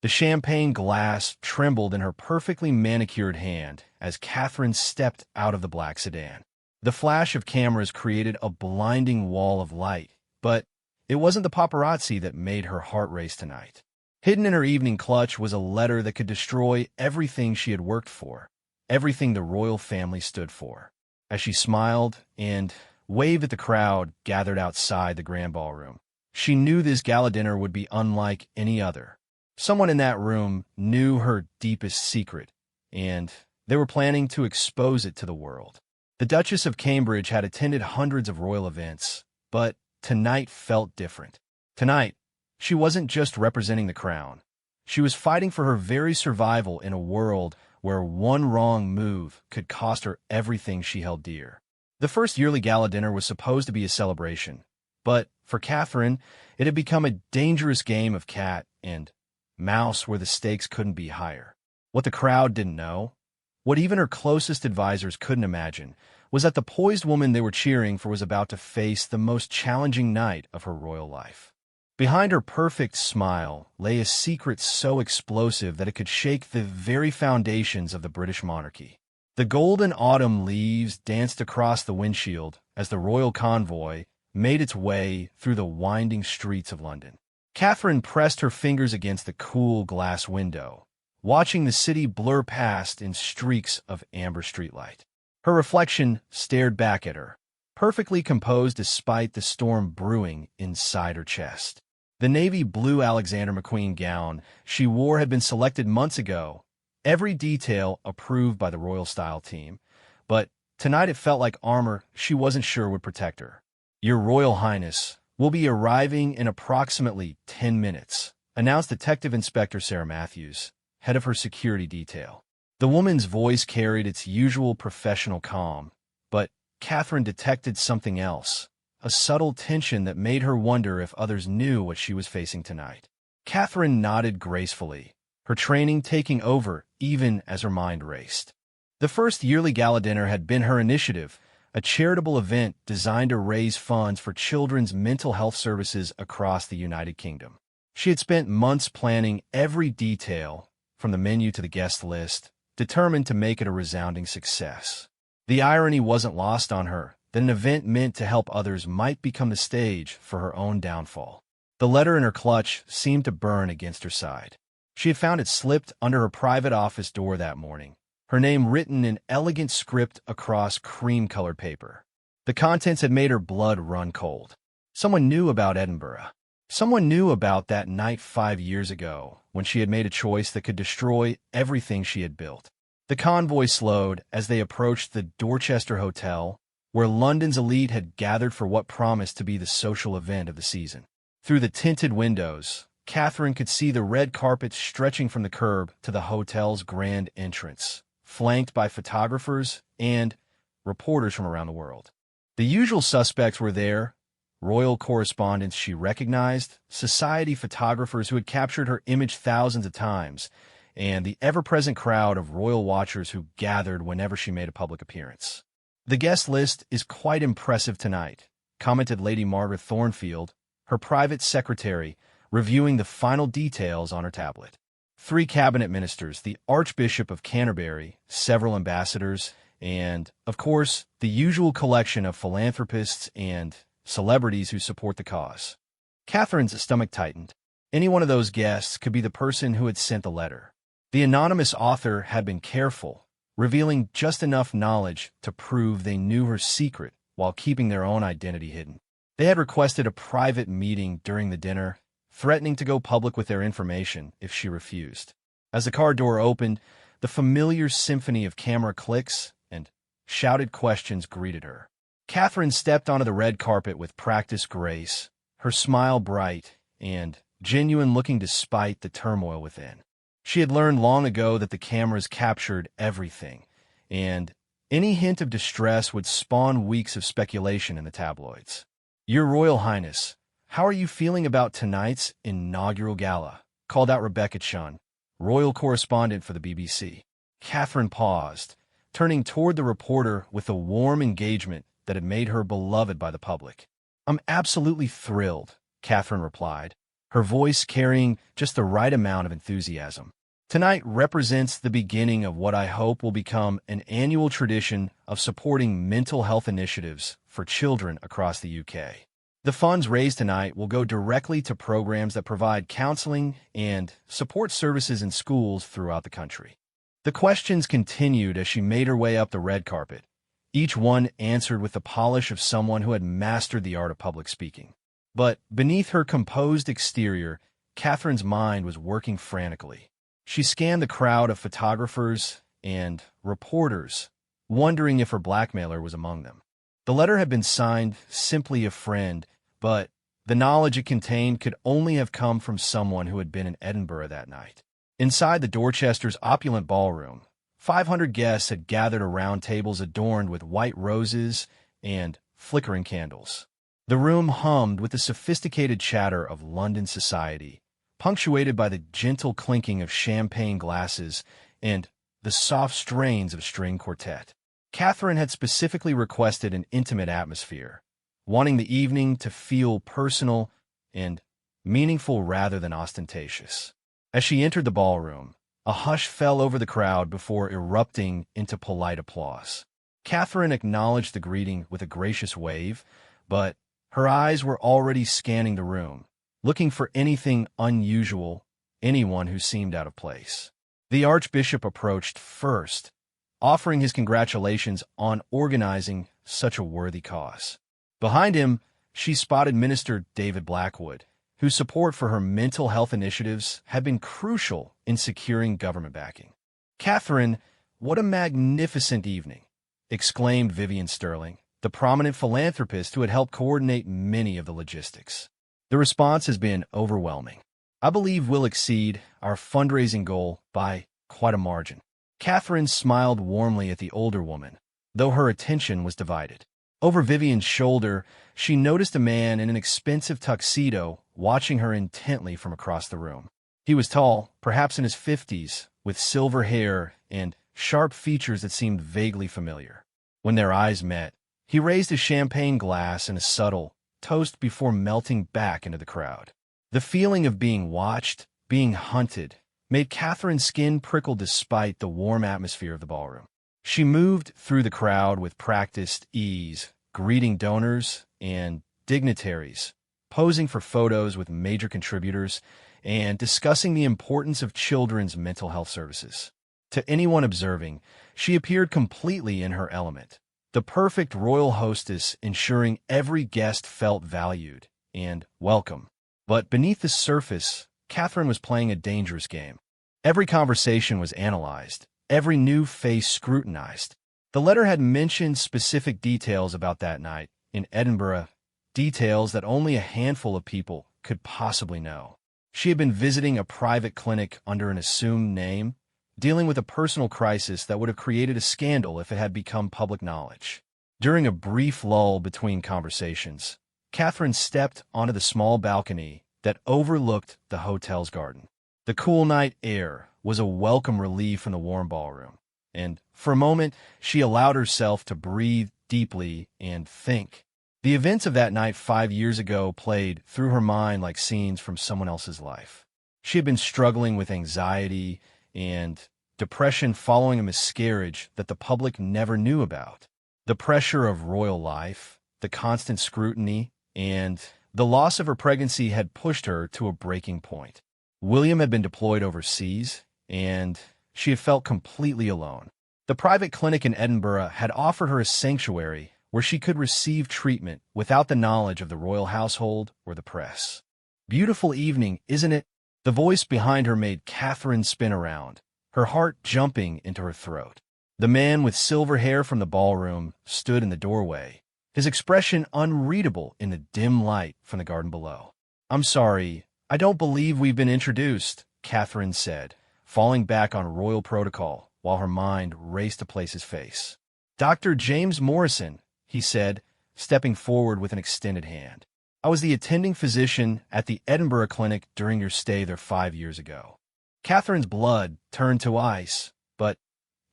The champagne glass trembled in her perfectly manicured hand as Catherine stepped out of the black sedan. The flash of cameras created a blinding wall of light, but it wasn't the paparazzi that made her heart race tonight. Hidden in her evening clutch was a letter that could destroy everything she had worked for, everything the royal family stood for. As she smiled and waved at the crowd gathered outside the grand ballroom, she knew this gala dinner would be unlike any other. Someone in that room knew her deepest secret, and they were planning to expose it to the world. The Duchess of Cambridge had attended hundreds of royal events, but tonight felt different. Tonight, she wasn't just representing the crown. She was fighting for her very survival in a world where one wrong move could cost her everything she held dear. The first yearly gala dinner was supposed to be a celebration, but for Catherine, it had become a dangerous game of cat and mouse where the stakes couldn't be higher. What the crowd didn't know, what even her closest advisors couldn't imagine, was that the poised woman they were cheering for was about to face the most challenging night of her royal life. Behind her perfect smile lay a secret so explosive that it could shake the very foundations of the British monarchy. The golden autumn leaves danced across the windshield as the royal convoy made its way through the winding streets of London. Catherine pressed her fingers against the cool glass window, watching the city blur past in streaks of amber streetlight. Her reflection stared back at her, perfectly composed despite the storm brewing inside her chest. The navy blue Alexander McQueen gown she wore had been selected months ago, every detail approved by the royal style team, but tonight it felt like armor she wasn't sure would protect her. "Your Royal Highness will be arriving in approximately 10 minutes, announced Detective Inspector Sarah Matthews, head of her security detail. The woman's voice carried its usual professional calm, but Catherine detected something else, a subtle tension that made her wonder if others knew what she was facing tonight. Catherine nodded gracefully, her training taking over even as her mind raced. The first yearly gala dinner had been her initiative, a charitable event designed to raise funds for children's mental health services across the United Kingdom. She had spent months planning every detail, from the menu to the guest list, determined to make it a resounding success. The irony wasn't lost on her that an event meant to help others might become the stage for her own downfall. The letter in her clutch seemed to burn against her side. She had found it slipped under her private office door that morning, her name written in elegant script across cream-colored paper. The contents had made her blood run cold. Someone knew about Edinburgh. Someone knew about that night 5 years ago when she had made a choice that could destroy everything she had built. The convoy slowed as they approached the Dorchester Hotel, where London's elite had gathered for what promised to be the social event of the season. Through the tinted windows, Catherine could see the red carpet stretching from the curb to the hotel's grand entrance, flanked by photographers and reporters from around the world. The usual suspects were there: royal correspondents she recognized, society photographers who had captured her image thousands of times, and the ever-present crowd of royal watchers who gathered whenever she made a public appearance. "The guest list is quite impressive tonight," commented Lady Margaret Thornfield, her private secretary, reviewing the final details on her tablet. 3 cabinet ministers, the Archbishop of Canterbury, several ambassadors, and, of course, the usual collection of philanthropists and celebrities who support the cause. Catherine's stomach tightened. Any one of those guests could be the person who had sent the letter. The anonymous author had been careful, revealing just enough knowledge to prove they knew her secret while keeping their own identity hidden. They had requested a private meeting during the dinner, threatening to go public with their information if she refused. As the car door opened, the familiar symphony of camera clicks and shouted questions greeted her. Catherine stepped onto the red carpet with practiced grace, her smile bright and genuine looking despite the turmoil within. She had learned long ago that the cameras captured everything, and any hint of distress would spawn weeks of speculation in the tabloids. "Your Royal Highness, how are you feeling about tonight's inaugural gala?" called out Rebecca Chun, royal correspondent for the BBC. Catherine paused, turning toward the reporter with a warm engagement that had made her beloved by the public. "I'm absolutely thrilled," Catherine replied, her voice carrying just the right amount of enthusiasm. Tonight represents the beginning of what I hope will become an annual tradition of supporting mental health initiatives for children across the UK. The funds raised tonight will go directly to programs that provide counseling and support services in schools throughout the country. The questions continued as she made her way up the red carpet, each one answered with the polish of someone who had mastered the art of public speaking. But beneath her composed exterior, Catherine's mind was working frantically. She scanned the crowd of photographers and reporters, wondering if her blackmailer was among them. The letter had been signed "Simply a Friend," but the knowledge it contained could only have come from someone who had been in Edinburgh that night. Inside the Dorchester's opulent ballroom, 500 guests had gathered around tables adorned with white roses and flickering candles. The room hummed with the sophisticated chatter of London society, punctuated by the gentle clinking of champagne glasses and the soft strains of string quartet. Catherine had specifically requested an intimate atmosphere, wanting the evening to feel personal and meaningful rather than ostentatious. As she entered the ballroom, a hush fell over the crowd before erupting into polite applause. Catherine acknowledged the greeting with a gracious wave, but her eyes were already scanning the room, looking for anything unusual, anyone who seemed out of place. The Archbishop approached first, offering his congratulations on organizing such a worthy cause. Behind him, she spotted Minister David Blackwood, whose support for her mental health initiatives had been crucial in securing government backing. "Catherine, what a magnificent evening!" exclaimed Vivian Sterling, the prominent philanthropist who had helped coordinate many of the logistics. "The response has been overwhelming. I believe we'll exceed our fundraising goal by quite a margin." Catherine smiled warmly at the older woman, though her attention was divided. Over Vivian's shoulder, she noticed a man in an expensive tuxedo watching her intently from across the room. He was tall, perhaps in his 50s, with silver hair and sharp features that seemed vaguely familiar. When their eyes met, he raised a champagne glass in a subtle toast before melting back into the crowd. The feeling of being watched, being hunted, made Catherine's skin prickle despite the warm atmosphere of the ballroom. She moved through the crowd with practiced ease, greeting donors and dignitaries, posing for photos with major contributors, and discussing the importance of children's mental health services. To anyone observing, she appeared completely in her element, the perfect royal hostess ensuring every guest felt valued and welcome. But beneath the surface, Catherine was playing a dangerous game. Every conversation was analyzed, every new face scrutinized. The letter had mentioned specific details about that night in Edinburgh, details that only a handful of people could possibly know. She had been visiting a private clinic under an assumed name, dealing with a personal crisis that would have created a scandal if it had become public knowledge. During a brief lull between conversations, Catherine stepped onto the small balcony that overlooked the hotel's garden. The cool night air was a welcome relief from the warm ballroom, and for a moment she allowed herself to breathe deeply and think. The events of that night 5 years ago played through her mind like scenes from someone else's life. She had been struggling with anxiety and depression following a miscarriage that the public never knew about. The pressure of royal life, the constant scrutiny, and the loss of her pregnancy had pushed her to a breaking point. William had been deployed overseas, and she had felt completely alone. The private clinic in Edinburgh had offered her a sanctuary where she could receive treatment without the knowledge of the royal household or the press. "Beautiful evening, isn't it?" The voice behind her made Catherine spin around, her heart jumping into her throat. The man with silver hair from the ballroom stood in the doorway, his expression unreadable in the dim light from the garden below. "I'm sorry, I don't believe we've been introduced," Catherine said, falling back on royal protocol while her mind raced to place his face. "Dr. James Morrison," he said, stepping forward with an extended hand. "I was the attending physician at the Edinburgh clinic during your stay there 5 years ago." Catherine's blood turned to ice, but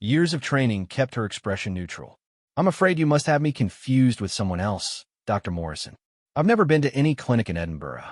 years of training kept her expression neutral. "I'm afraid you must have me confused with someone else, Dr. Morrison. I've never been to any clinic in Edinburgh."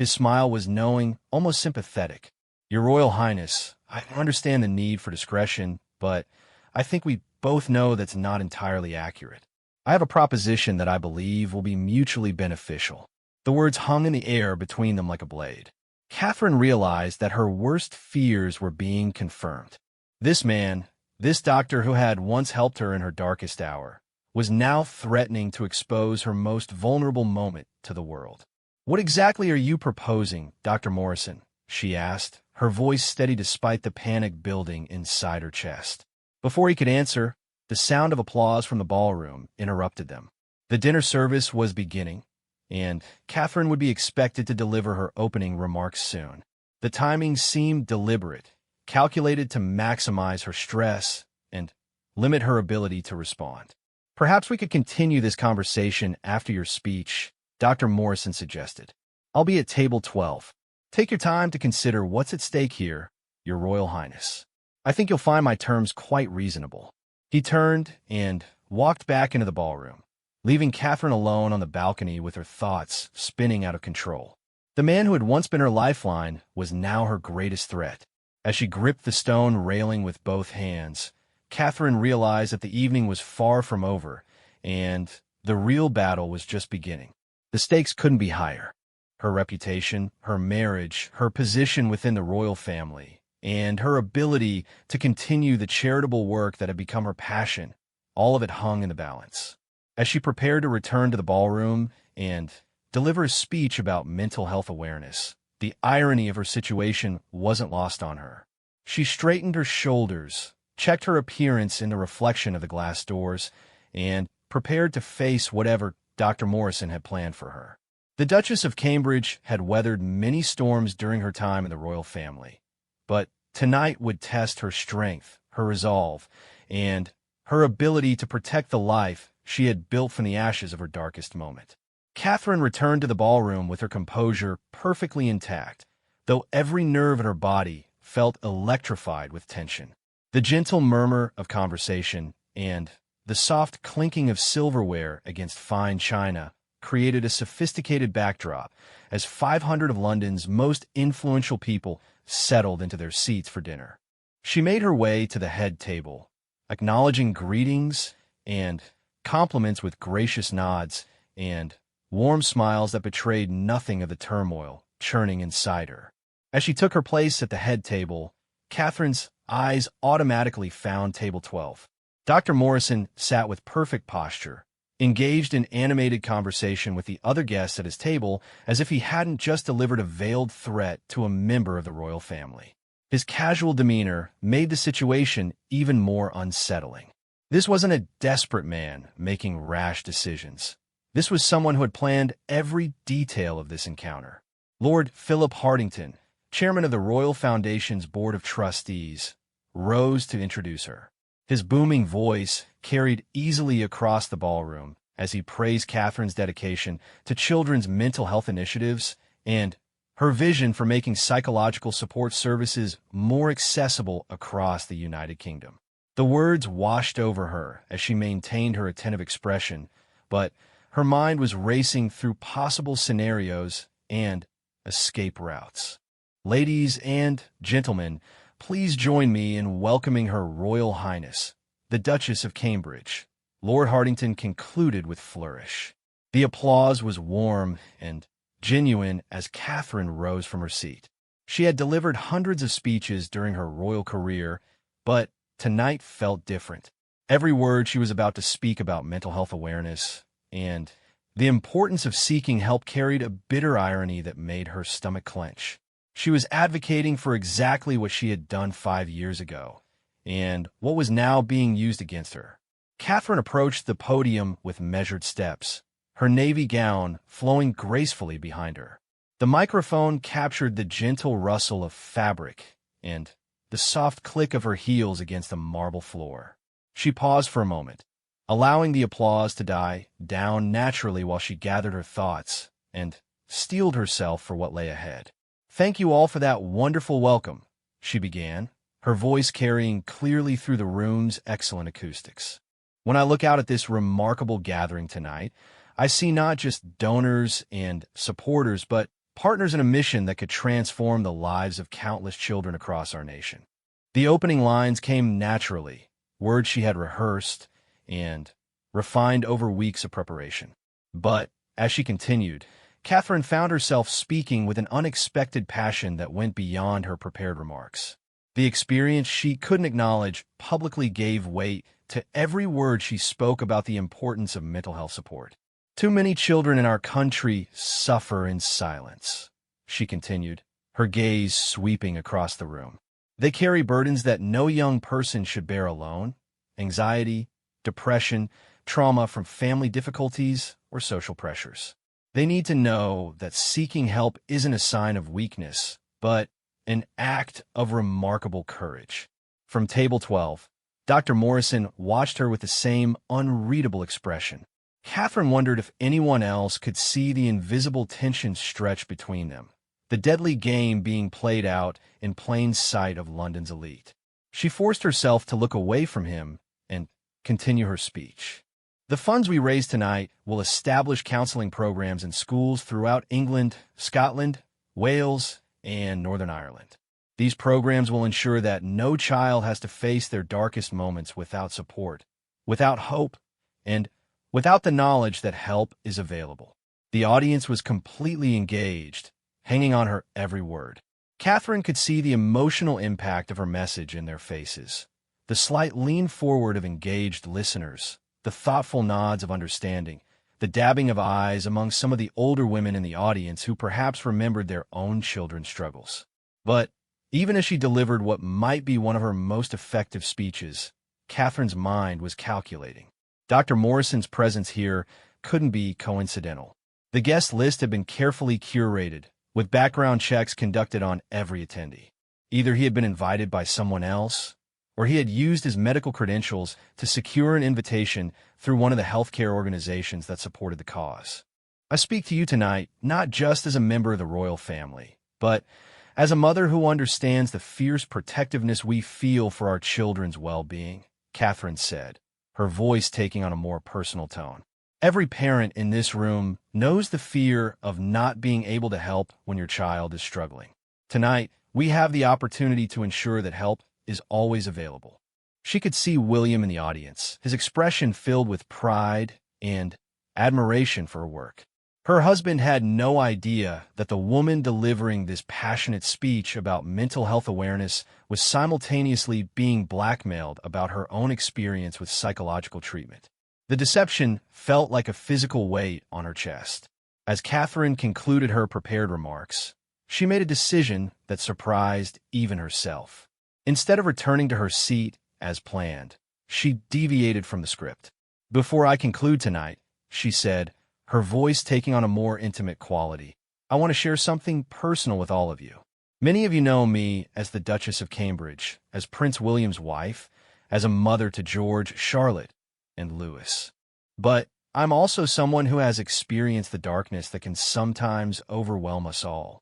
His smile was knowing, almost sympathetic. "Your Royal Highness, I understand the need for discretion, but I think we both know that's not entirely accurate. I have a proposition that I believe will be mutually beneficial." The words hung in the air between them like a blade. Catherine realized that her worst fears were being confirmed. This man, this doctor who had once helped her in her darkest hour, was now threatening to expose her most vulnerable moment to the world. "What exactly are you proposing, Dr. Morrison?" she asked, her voice steady despite the panic building inside her chest. Before he could answer, the sound of applause from the ballroom interrupted them. The dinner service was beginning, and Catherine would be expected to deliver her opening remarks soon. The timing seemed deliberate, calculated to maximize her stress and limit her ability to respond. "Perhaps we could continue this conversation after your speech," Dr. Morrison suggested. "I'll be at table 12. Take your time to consider what's at stake here, Your Royal Highness. I think you'll find my terms quite reasonable." He turned and walked back into the ballroom, leaving Catherine alone on the balcony with her thoughts spinning out of control. The man who had once been her lifeline was now her greatest threat. As she gripped the stone railing with both hands, Catherine realized that the evening was far from over, and the real battle was just beginning. The stakes couldn't be higher. Her reputation, her marriage, her position within the royal family, and her ability to continue the charitable work that had become her passion, all of it hung in the balance. As she prepared to return to the ballroom and deliver a speech about mental health awareness, the irony of her situation wasn't lost on her. She straightened her shoulders, checked her appearance in the reflection of the glass doors, and prepared to face whatever Dr. Morrison had planned for her. The Duchess of Cambridge had weathered many storms during her time in the royal family, but tonight would test her strength, her resolve, and her ability to protect the life she had built from the ashes of her darkest moment. Catherine returned to the ballroom with her composure perfectly intact, though every nerve in her body felt electrified with tension. The gentle murmur of conversation and the soft clinking of silverware against fine china created a sophisticated backdrop as 500 of London's most influential people settled into their seats for dinner. She made her way to the head table, acknowledging greetings and compliments with gracious nods and warm smiles that betrayed nothing of the turmoil churning inside her. As she took her place at the head table, Catherine's eyes automatically found table 12. Dr. Morrison sat with perfect posture, engaged in animated conversation with the other guests at his table as if he hadn't just delivered a veiled threat to a member of the royal family. His casual demeanor made the situation even more unsettling. This wasn't a desperate man making rash decisions. This was someone who had planned every detail of this encounter. Lord Philip Hartington, chairman of the Royal Foundation's Board of Trustees, rose to introduce her. His booming voice carried easily across the ballroom as he praised Catherine's dedication to children's mental health initiatives and her vision for making psychological support services more accessible across the United Kingdom. The words washed over her as she maintained her attentive expression, but her mind was racing through possible scenarios and escape routes. "Ladies and gentlemen, please join me in welcoming Her Royal Highness, the Duchess of Cambridge," Lord Hartington concluded with flourish. The applause was warm and genuine as Catherine rose from her seat. She had delivered hundreds of speeches during her royal career, but tonight felt different. Every word she was about to speak about mental health awareness and the importance of seeking help carried a bitter irony that made her stomach clench. She was advocating for exactly what she had done 5 years ago, and what was now being used against her. Catherine approached the podium with measured steps, her navy gown flowing gracefully behind her. The microphone captured the gentle rustle of fabric and the soft click of her heels against the marble floor. She paused for a moment, allowing the applause to die down naturally while she gathered her thoughts and steeled herself for what lay ahead. "Thank you all for that wonderful welcome," she began, her voice carrying clearly through the room's excellent acoustics. "When I look out at this remarkable gathering tonight, I see not just donors and supporters, but partners in a mission that could transform the lives of countless children across our nation. The opening lines came naturally, words she had rehearsed and refined over weeks of preparation. But, as she continued, Catherine found herself speaking with an unexpected passion that went beyond her prepared remarks. The experience she couldn't acknowledge publicly gave weight to every word she spoke about the importance of mental health support. Too many children in our country suffer in silence, she continued, her gaze sweeping across the room. They carry burdens that no young person should bear alone: anxiety, depression, trauma from family difficulties, or social pressures. They need to know that seeking help isn't a sign of weakness, but an act of remarkable courage. From table 12, Dr. Morrison watched her with the same unreadable expression. Catherine wondered if anyone else could see the invisible tension stretch between them, the deadly game being played out in plain sight of London's elite. She forced herself to look away from him and continue her speech. The funds we raise tonight will establish counseling programs in schools throughout England, Scotland, Wales, and Northern Ireland. These programs will ensure that no child has to face their darkest moments without support, without hope, and without the knowledge that help is available. The audience was completely engaged, hanging on her every word. Catherine could see the emotional impact of her message in their faces, the slight lean forward of engaged listeners, the thoughtful nods of understanding, the dabbing of eyes among some of the older women in the audience who perhaps remembered their own children's struggles. But even as she delivered what might be one of her most effective speeches, Catherine's mind was calculating. Dr. Morrison's presence here couldn't be coincidental. The guest list had been carefully curated, with background checks conducted on every attendee. Either he had been invited by someone else, or he had used his medical credentials to secure an invitation through one of the healthcare organizations that supported the cause. I speak to you tonight not just as a member of the royal family, but as a mother who understands the fierce protectiveness we feel for our children's well-being, Catherine said, her voice taking on a more personal tone. Every parent in this room knows the fear of not being able to help when your child is struggling. Tonight, we have the opportunity to ensure that help is always available. She could see William in the audience, his expression filled with pride and admiration for her work. Her husband had no idea that the woman delivering this passionate speech about mental health awareness was simultaneously being blackmailed about her own experience with psychological treatment. The deception felt like a physical weight on her chest. As Catherine concluded her prepared remarks, she made a decision that surprised even herself. Instead of returning to her seat as planned, she deviated from the script. "Before I conclude tonight," she said, her voice taking on a more intimate quality, "I want to share something personal with all of you. Many of you know me as the Duchess of Cambridge, as Prince William's wife, as a mother to George, Charlotte, and Louis. But I'm also someone who has experienced the darkness that can sometimes overwhelm us all."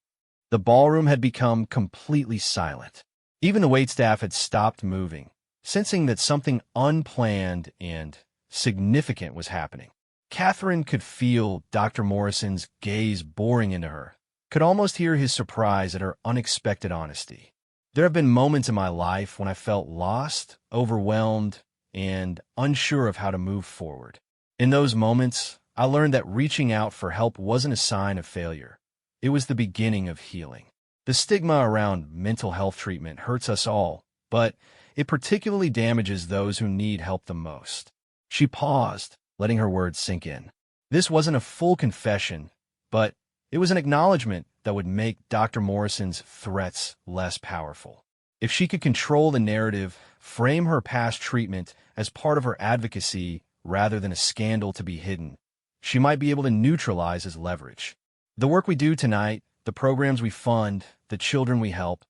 The ballroom had become completely silent. Even the waitstaff had stopped moving, sensing that something unplanned and significant was happening. Catherine could feel Dr. Morrison's gaze boring into her, could almost hear his surprise at her unexpected honesty. There have been moments in my life when I felt lost, overwhelmed, and unsure of how to move forward. In those moments, I learned that reaching out for help wasn't a sign of failure. It was the beginning of healing. The stigma around mental health treatment hurts us all, but it particularly damages those who need help the most. She paused, letting her words sink in. This wasn't a full confession, but it was an acknowledgement that would make Dr. Morrison's threats less powerful. If she could control the narrative, frame her past treatment as part of her advocacy rather than a scandal to be hidden, she might be able to neutralize his leverage. The work we do tonight, the programs we fund, the children we help,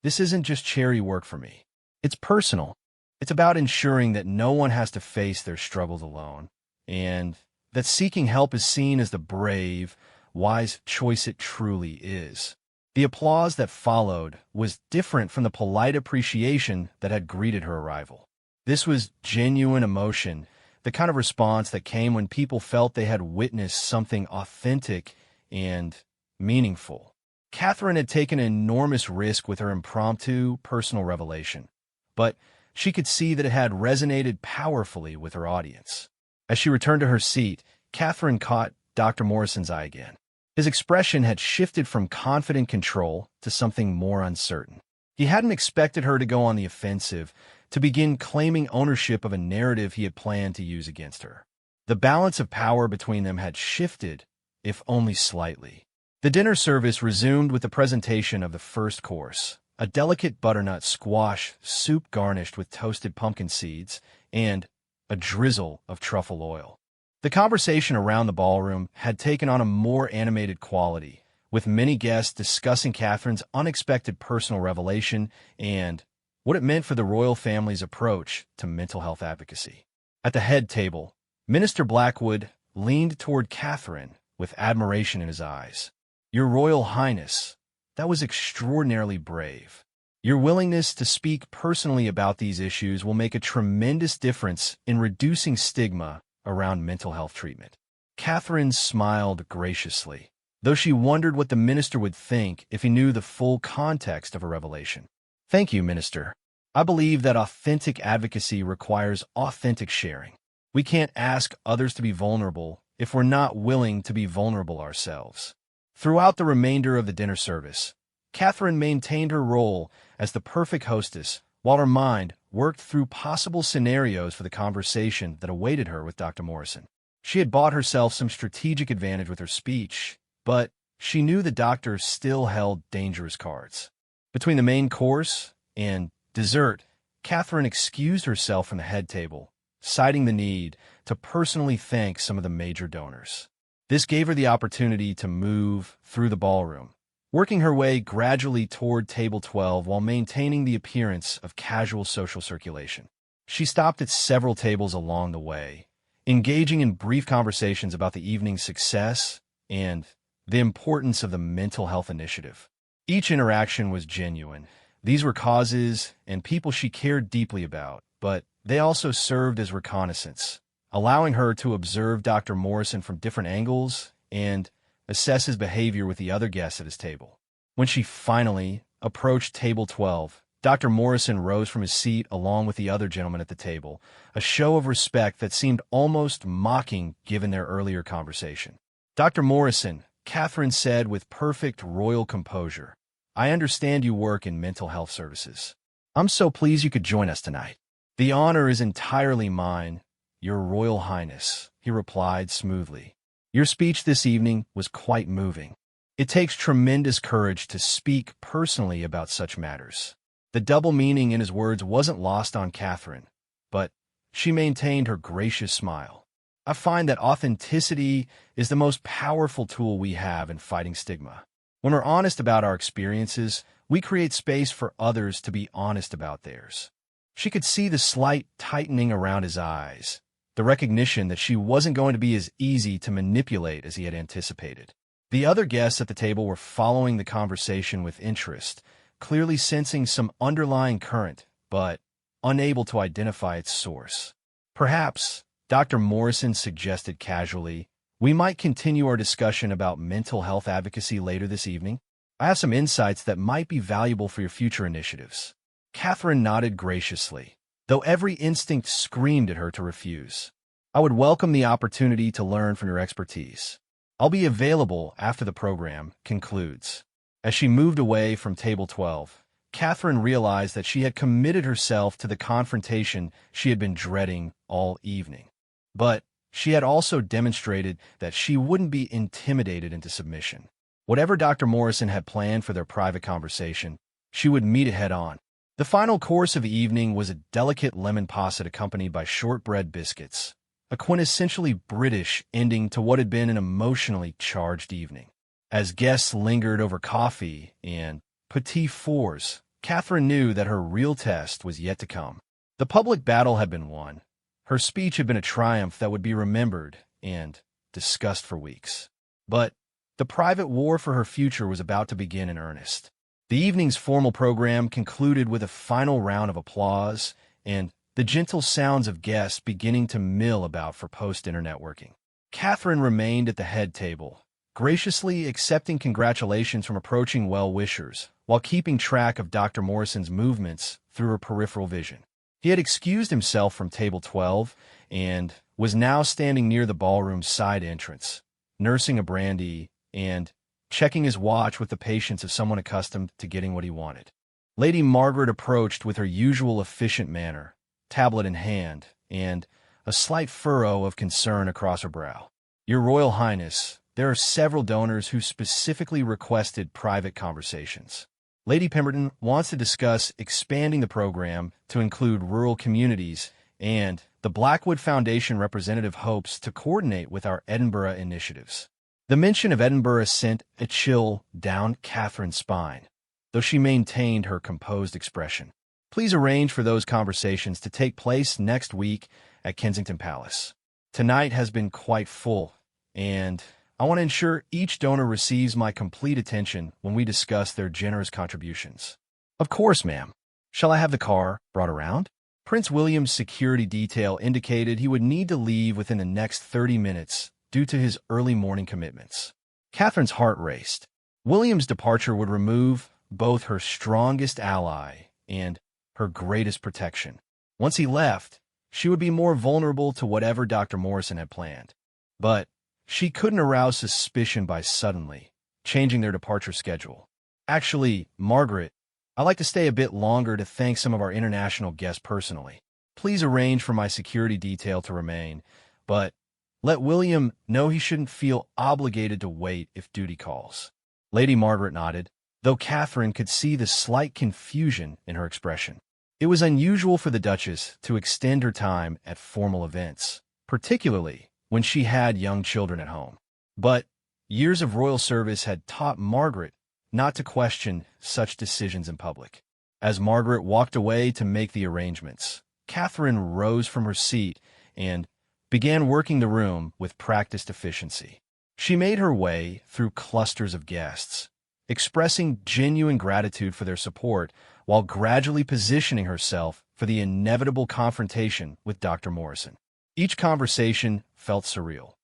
this isn't just charity work for me. It's personal. It's about ensuring that no one has to face their struggles alone, and that seeking help is seen as the brave, wise choice it truly is. The applause that followed was different from the polite appreciation that had greeted her arrival. This was genuine emotion, the kind of response that came when people felt they had witnessed something authentic and meaningful. Catherine had taken an enormous risk with her impromptu, personal revelation, but she could see that it had resonated powerfully with her audience. As she returned to her seat, Catherine caught Dr. Morrison's eye again. His expression had shifted from confident control to something more uncertain. He hadn't expected her to go on the offensive, to begin claiming ownership of a narrative he had planned to use against her. The balance of power between them had shifted, if only slightly. The dinner service resumed with the presentation of the first course, a delicate butternut squash soup garnished with toasted pumpkin seeds and a drizzle of truffle oil. The conversation around the ballroom had taken on a more animated quality, with many guests discussing Catherine's unexpected personal revelation and what it meant for the royal family's approach to mental health advocacy. At the head table, Minister Blackwood leaned toward Catherine with admiration in his eyes. "Your Royal Highness, that was extraordinarily brave. Your willingness to speak personally about these issues will make a tremendous difference in reducing stigma around mental health treatment." Catherine smiled graciously, though she wondered what the minister would think if he knew the full context of her revelation. "Thank you, Minister. I believe that authentic advocacy requires authentic sharing. We can't ask others to be vulnerable if we're not willing to be vulnerable ourselves." Throughout the remainder of the dinner service, Catherine maintained her role as the perfect hostess, while her mind worked through possible scenarios for the conversation that awaited her with Dr. Morrison. She had bought herself some strategic advantage with her speech, but she knew the doctor still held dangerous cards. Between the main course and dessert, Catherine excused herself from the head table, citing the need to personally thank some of the major donors. This gave her the opportunity to move through the ballroom, working her way gradually toward table 12 while maintaining the appearance of casual social circulation. She stopped at several tables along the way, engaging in brief conversations about the evening's success and the importance of the mental health initiative. Each interaction was genuine. These were causes and people she cared deeply about, but they also served as reconnaissance, allowing her to observe Dr. Morrison from different angles and assess his behavior with the other guests at his table. When she finally approached table 12, Dr. Morrison rose from his seat along with the other gentlemen at the table, a show of respect that seemed almost mocking given their earlier conversation. "Dr. Morrison," Catherine said with perfect royal composure, "I understand you work in mental health services. I'm so pleased you could join us tonight." "The honor is entirely mine, Your Royal Highness," he replied smoothly. "Your speech this evening was quite moving. It takes tremendous courage to speak personally about such matters." The double meaning in his words wasn't lost on Catherine, but she maintained her gracious smile. "I find that authenticity is the most powerful tool we have in fighting stigma. When we're honest about our experiences, we create space for others to be honest about theirs." She could see the slight tightening around his eyes, the recognition that she wasn't going to be as easy to manipulate as he had anticipated. The other guests at the table were following the conversation with interest, clearly sensing some underlying current, but unable to identify its source. "Perhaps," Dr. Morrison suggested casually, "we might continue our discussion about mental health advocacy later this evening. I have some insights that might be valuable for your future initiatives." Catherine nodded graciously, though every instinct screamed at her to refuse. "I would welcome the opportunity to learn from your expertise. I'll be available after the program concludes." As she moved away from table 12, Catherine realized that she had committed herself to the confrontation she had been dreading all evening. But she had also demonstrated that she wouldn't be intimidated into submission. Whatever Dr. Morrison had planned for their private conversation, she would meet it head-on. The final course of the evening was a delicate lemon posset accompanied by shortbread biscuits, a quintessentially British ending to what had been an emotionally charged evening. As guests lingered over coffee and petit fours, Catherine knew that her real test was yet to come. The public battle had been won. Her speech had been a triumph that would be remembered and discussed for weeks. But the private war for her future was about to begin in earnest. The evening's formal program concluded with a final round of applause and the gentle sounds of guests beginning to mill about for post-dinner networking. Catherine remained at the head table, graciously accepting congratulations from approaching well-wishers, while keeping track of Dr. Morrison's movements through her peripheral vision. He had excused himself from table 12 and was now standing near the ballroom's side entrance, nursing a brandy and checking his watch with the patience of someone accustomed to getting what he wanted. Lady Margaret approached with her usual efficient manner, tablet in hand, and a slight furrow of concern across her brow. "Your Royal Highness, there are several donors who specifically requested private conversations. Lady Pemberton wants to discuss expanding the program to include rural communities, and the Blackwood Foundation representative hopes to coordinate with our Edinburgh initiatives." The mention of Edinburgh sent a chill down Catherine's spine, though she maintained her composed expression. "Please arrange for those conversations to take place next week at Kensington Palace. Tonight has been quite full, and I want to ensure each donor receives my complete attention when we discuss their generous contributions." "Of course, ma'am. Shall I have the car brought around?" Prince William's security detail indicated he would need to leave within the next 30 minutes due to his early morning commitments. Catherine's heart raced. William's departure would remove both her strongest ally and her greatest protection. Once he left, she would be more vulnerable to whatever Dr. Morrison had planned. But she couldn't arouse suspicion by suddenly changing their departure schedule. "Actually, Margaret, I'd like to stay a bit longer to thank some of our international guests personally. Please arrange for my security detail to remain, but let William know he shouldn't feel obligated to wait if duty calls." Lady Margaret nodded, though Catherine could see the slight confusion in her expression. It was unusual for the Duchess to extend her time at formal events, particularly when she had young children at home. But years of royal service had taught Margaret not to question such decisions in public. As Margaret walked away to make the arrangements, Catherine rose from her seat and began working the room with practiced efficiency. She made her way through clusters of guests, expressing genuine gratitude for their support while gradually positioning herself for the inevitable confrontation with Dr. Morrison. Each conversation felt surreal,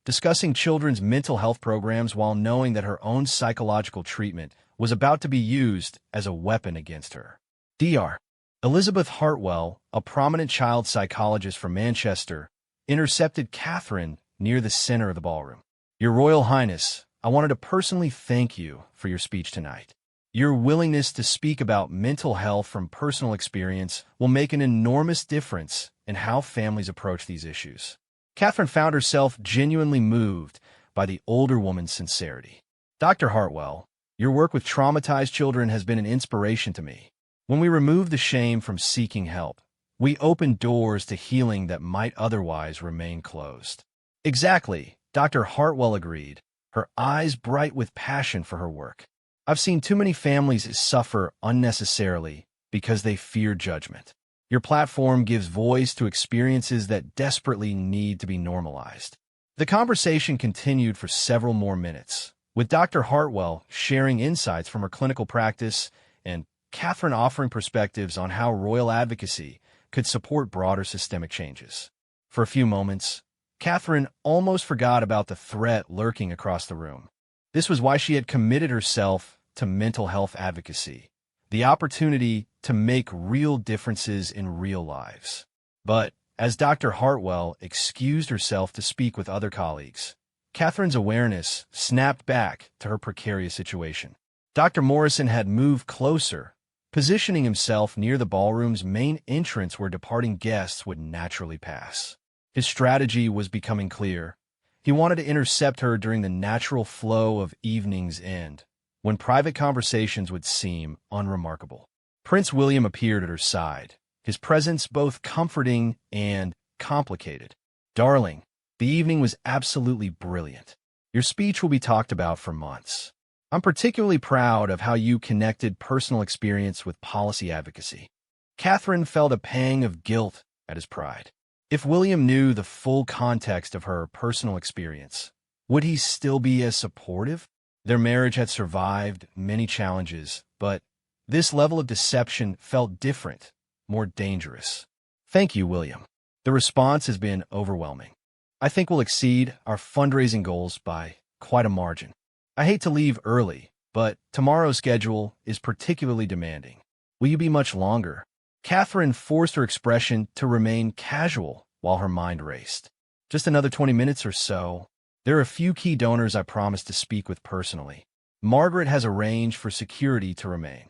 discussing children's mental health programs while knowing that her own psychological treatment was about to be used as a weapon against her. Dr. Elizabeth Hartwell, a prominent child psychologist from Manchester, intercepted Catherine near the center of the ballroom. "Your Royal Highness, I wanted to personally thank you for your speech tonight. Your willingness to speak about mental health from personal experience will make an enormous difference in how families approach these issues." Catherine found herself genuinely moved by the older woman's sincerity. "Dr. Hartwell, your work with traumatized children has been an inspiration to me. When we remove the shame from seeking help, we open doors to healing that might otherwise remain closed." "Exactly," Dr. Hartwell agreed, her eyes bright with passion for her work. "I've seen too many families suffer unnecessarily because they fear judgment. Your platform gives voice to experiences that desperately need to be normalized." The conversation continued for several more minutes, with Dr. Hartwell sharing insights from her clinical practice and Catherine offering perspectives on how royal advocacy could support broader systemic changes. For a few moments, Catherine almost forgot about the threat lurking across the room. This was why she had committed herself to mental health advocacy, the opportunity to make real differences in real lives. But as Dr. Hartwell excused herself to speak with other colleagues, Catherine's awareness snapped back to her precarious situation. Dr. Morrison had moved closer, positioning himself near the ballroom's main entrance where departing guests would naturally pass. His strategy was becoming clear. He wanted to intercept her during the natural flow of evening's end, when private conversations would seem unremarkable. Prince William appeared at her side, his presence both comforting and complicated. "Darling, the evening was absolutely brilliant. Your speech will be talked about for months. I'm particularly proud of how you connected personal experience with policy advocacy." Catherine felt a pang of guilt at his pride. If William knew the full context of her personal experience, would he still be as supportive? Their marriage had survived many challenges, but this level of deception felt different, more dangerous. "Thank you, William. The response has been overwhelming. I think we'll exceed our fundraising goals by quite a margin. I hate to leave early, but tomorrow's schedule is particularly demanding. Will you be much longer? Catherine forced her expression to remain casual while her mind raced. Just another 20 minutes or so. There are a few key donors I promised to speak with personally. Margaret has arranged for security to remain.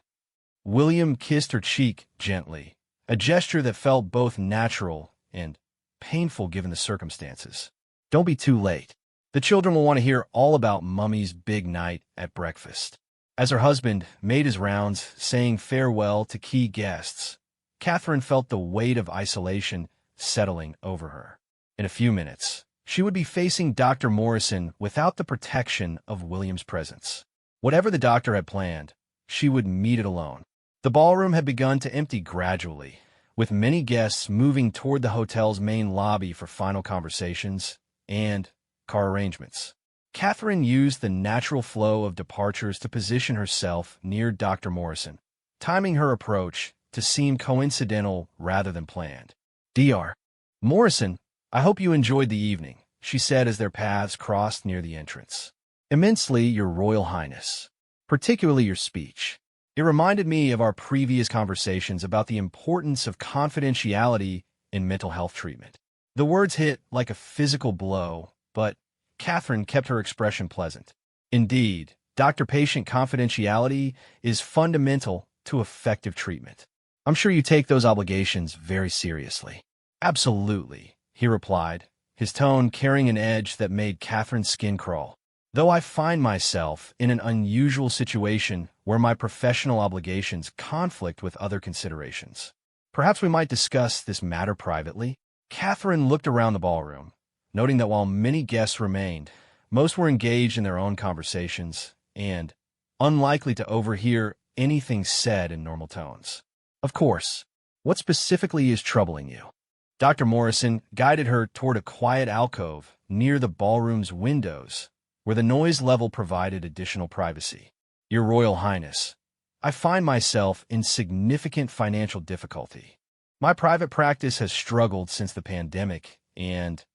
William kissed her cheek gently, a gesture that felt both natural and painful given the circumstances. Don't be too late. The children will want to hear all about Mummy's big night at breakfast. As her husband made his rounds, saying farewell to key guests, Catherine felt the weight of isolation settling over her. In a few minutes, she would be facing Dr. Morrison without the protection of William's presence. Whatever the doctor had planned, she would meet it alone. The ballroom had begun to empty gradually, with many guests moving toward the hotel's main lobby for final conversations and car arrangements. Catherine used the natural flow of departures to position herself near Dr. Morrison, timing her approach to seem coincidental rather than planned. Dr. Morrison, I hope you enjoyed the evening, she said as their paths crossed near the entrance. Immensely, Your Royal Highness, particularly your speech. It reminded me of our previous conversations about the importance of confidentiality in mental health treatment. The words hit like a physical blow, but Catherine kept her expression pleasant. Indeed, doctor-patient confidentiality is fundamental to effective treatment. I'm sure you take those obligations very seriously. Absolutely, he replied, his tone carrying an edge that made Catherine's skin crawl. Though I find myself in an unusual situation where my professional obligations conflict with other considerations. Perhaps we might discuss this matter privately? Catherine looked around the ballroom, noting that while many guests remained, most were engaged in their own conversations and unlikely to overhear anything said in normal tones. Of course, what specifically is troubling you? Dr. Morrison guided her toward a quiet alcove near the ballroom's windows, where the noise level provided additional privacy. Your Royal Highness, I find myself in significant financial difficulty. My private practice has struggled since the pandemic, and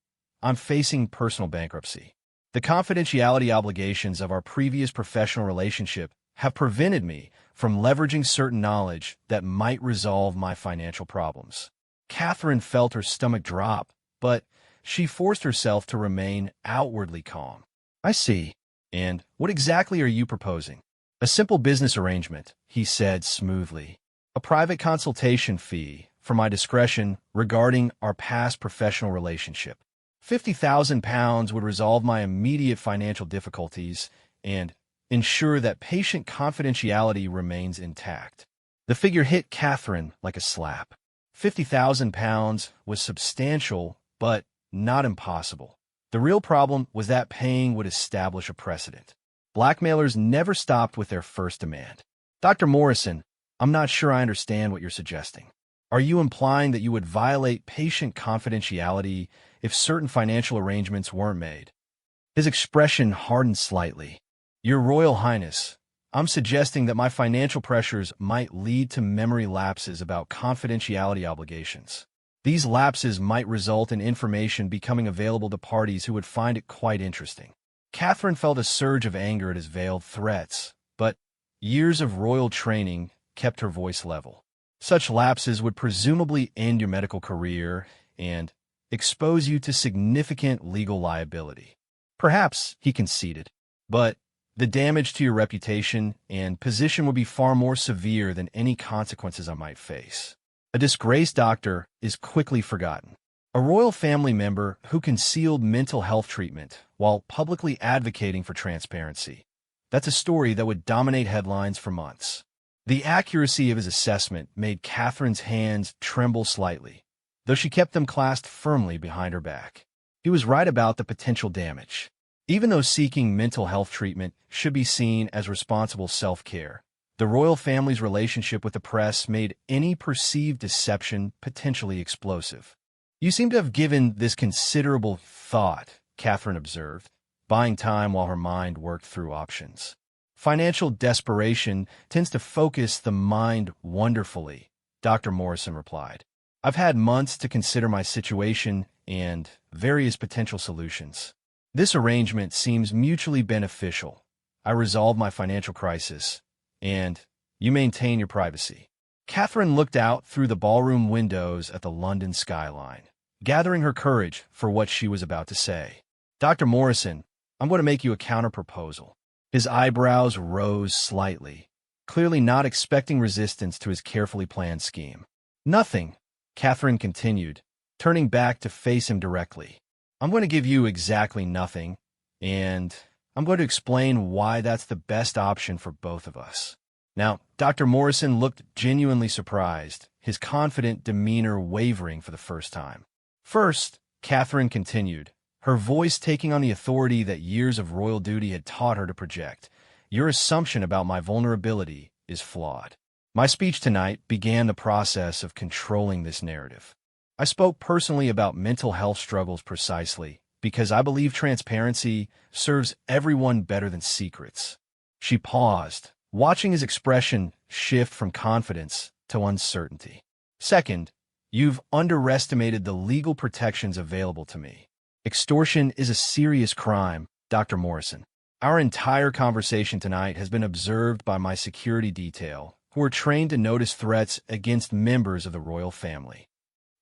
I'm facing personal bankruptcy. The confidentiality obligations of our previous professional relationship have prevented me from leveraging certain knowledge that might resolve my financial problems. Catherine felt her stomach drop, but she forced herself to remain outwardly calm. I see. And what exactly are you proposing? A simple business arrangement, he said smoothly. A private consultation fee for my discretion regarding our past professional relationship. £50,000 would resolve my immediate financial difficulties and ensure that patient confidentiality remains intact. The figure hit Catherine like a slap. £50,000 was substantial, but not impossible. The real problem was that paying would establish a precedent. Blackmailers never stopped with their first demand. Dr. Morrison, I'm not sure I understand what you're suggesting. Are you implying that you would violate patient confidentiality if certain financial arrangements weren't made? His expression hardened slightly. Your Royal Highness, I'm suggesting that my financial pressures might lead to memory lapses about confidentiality obligations. These lapses might result in information becoming available to parties who would find it quite interesting. Catherine felt a surge of anger at his veiled threats, but years of royal training kept her voice level. Such lapses would presumably end your medical career and expose you to significant legal liability. Perhaps, he conceded, but the damage to your reputation and position would be far more severe than any consequences I might face. A disgraced doctor is quickly forgotten. A royal family member who concealed mental health treatment while publicly advocating for transparency. That's a story that would dominate headlines for months. The accuracy of his assessment made Catherine's hands tremble slightly, though she kept them clasped firmly behind her back. He was right about the potential damage. Even though seeking mental health treatment should be seen as responsible self-care, the royal family's relationship with the press made any perceived deception potentially explosive. You seem to have given this considerable thought, Catherine observed, buying time while her mind worked through options. Financial desperation tends to focus the mind wonderfully, Dr. Morrison replied. I've had months to consider my situation and various potential solutions. This arrangement seems mutually beneficial. I resolve my financial crisis, and you maintain your privacy." Catherine looked out through the ballroom windows at the London skyline, gathering her courage for what she was about to say. "Dr. Morrison, I'm going to make you a counter-proposal." His eyebrows rose slightly, clearly not expecting resistance to his carefully planned scheme. "Nothing," Catherine continued, turning back to face him directly. "I'm going to give you exactly nothing, and I'm going to explain why that's the best option for both of us." Now, Dr. Morrison looked genuinely surprised, his confident demeanor wavering for the first time. "First," Catherine continued, her voice taking on the authority that years of royal duty had taught her to project, "your assumption about my vulnerability is flawed. My speech tonight began the process of controlling this narrative. I spoke personally about mental health struggles precisely because I believe transparency serves everyone better than secrets." She paused, watching his expression shift from confidence to uncertainty. "Second, you've underestimated the legal protections available to me. Extortion is a serious crime, Dr. Morrison. Our entire conversation tonight has been observed by my security detail, who are trained to notice threats against members of the royal family."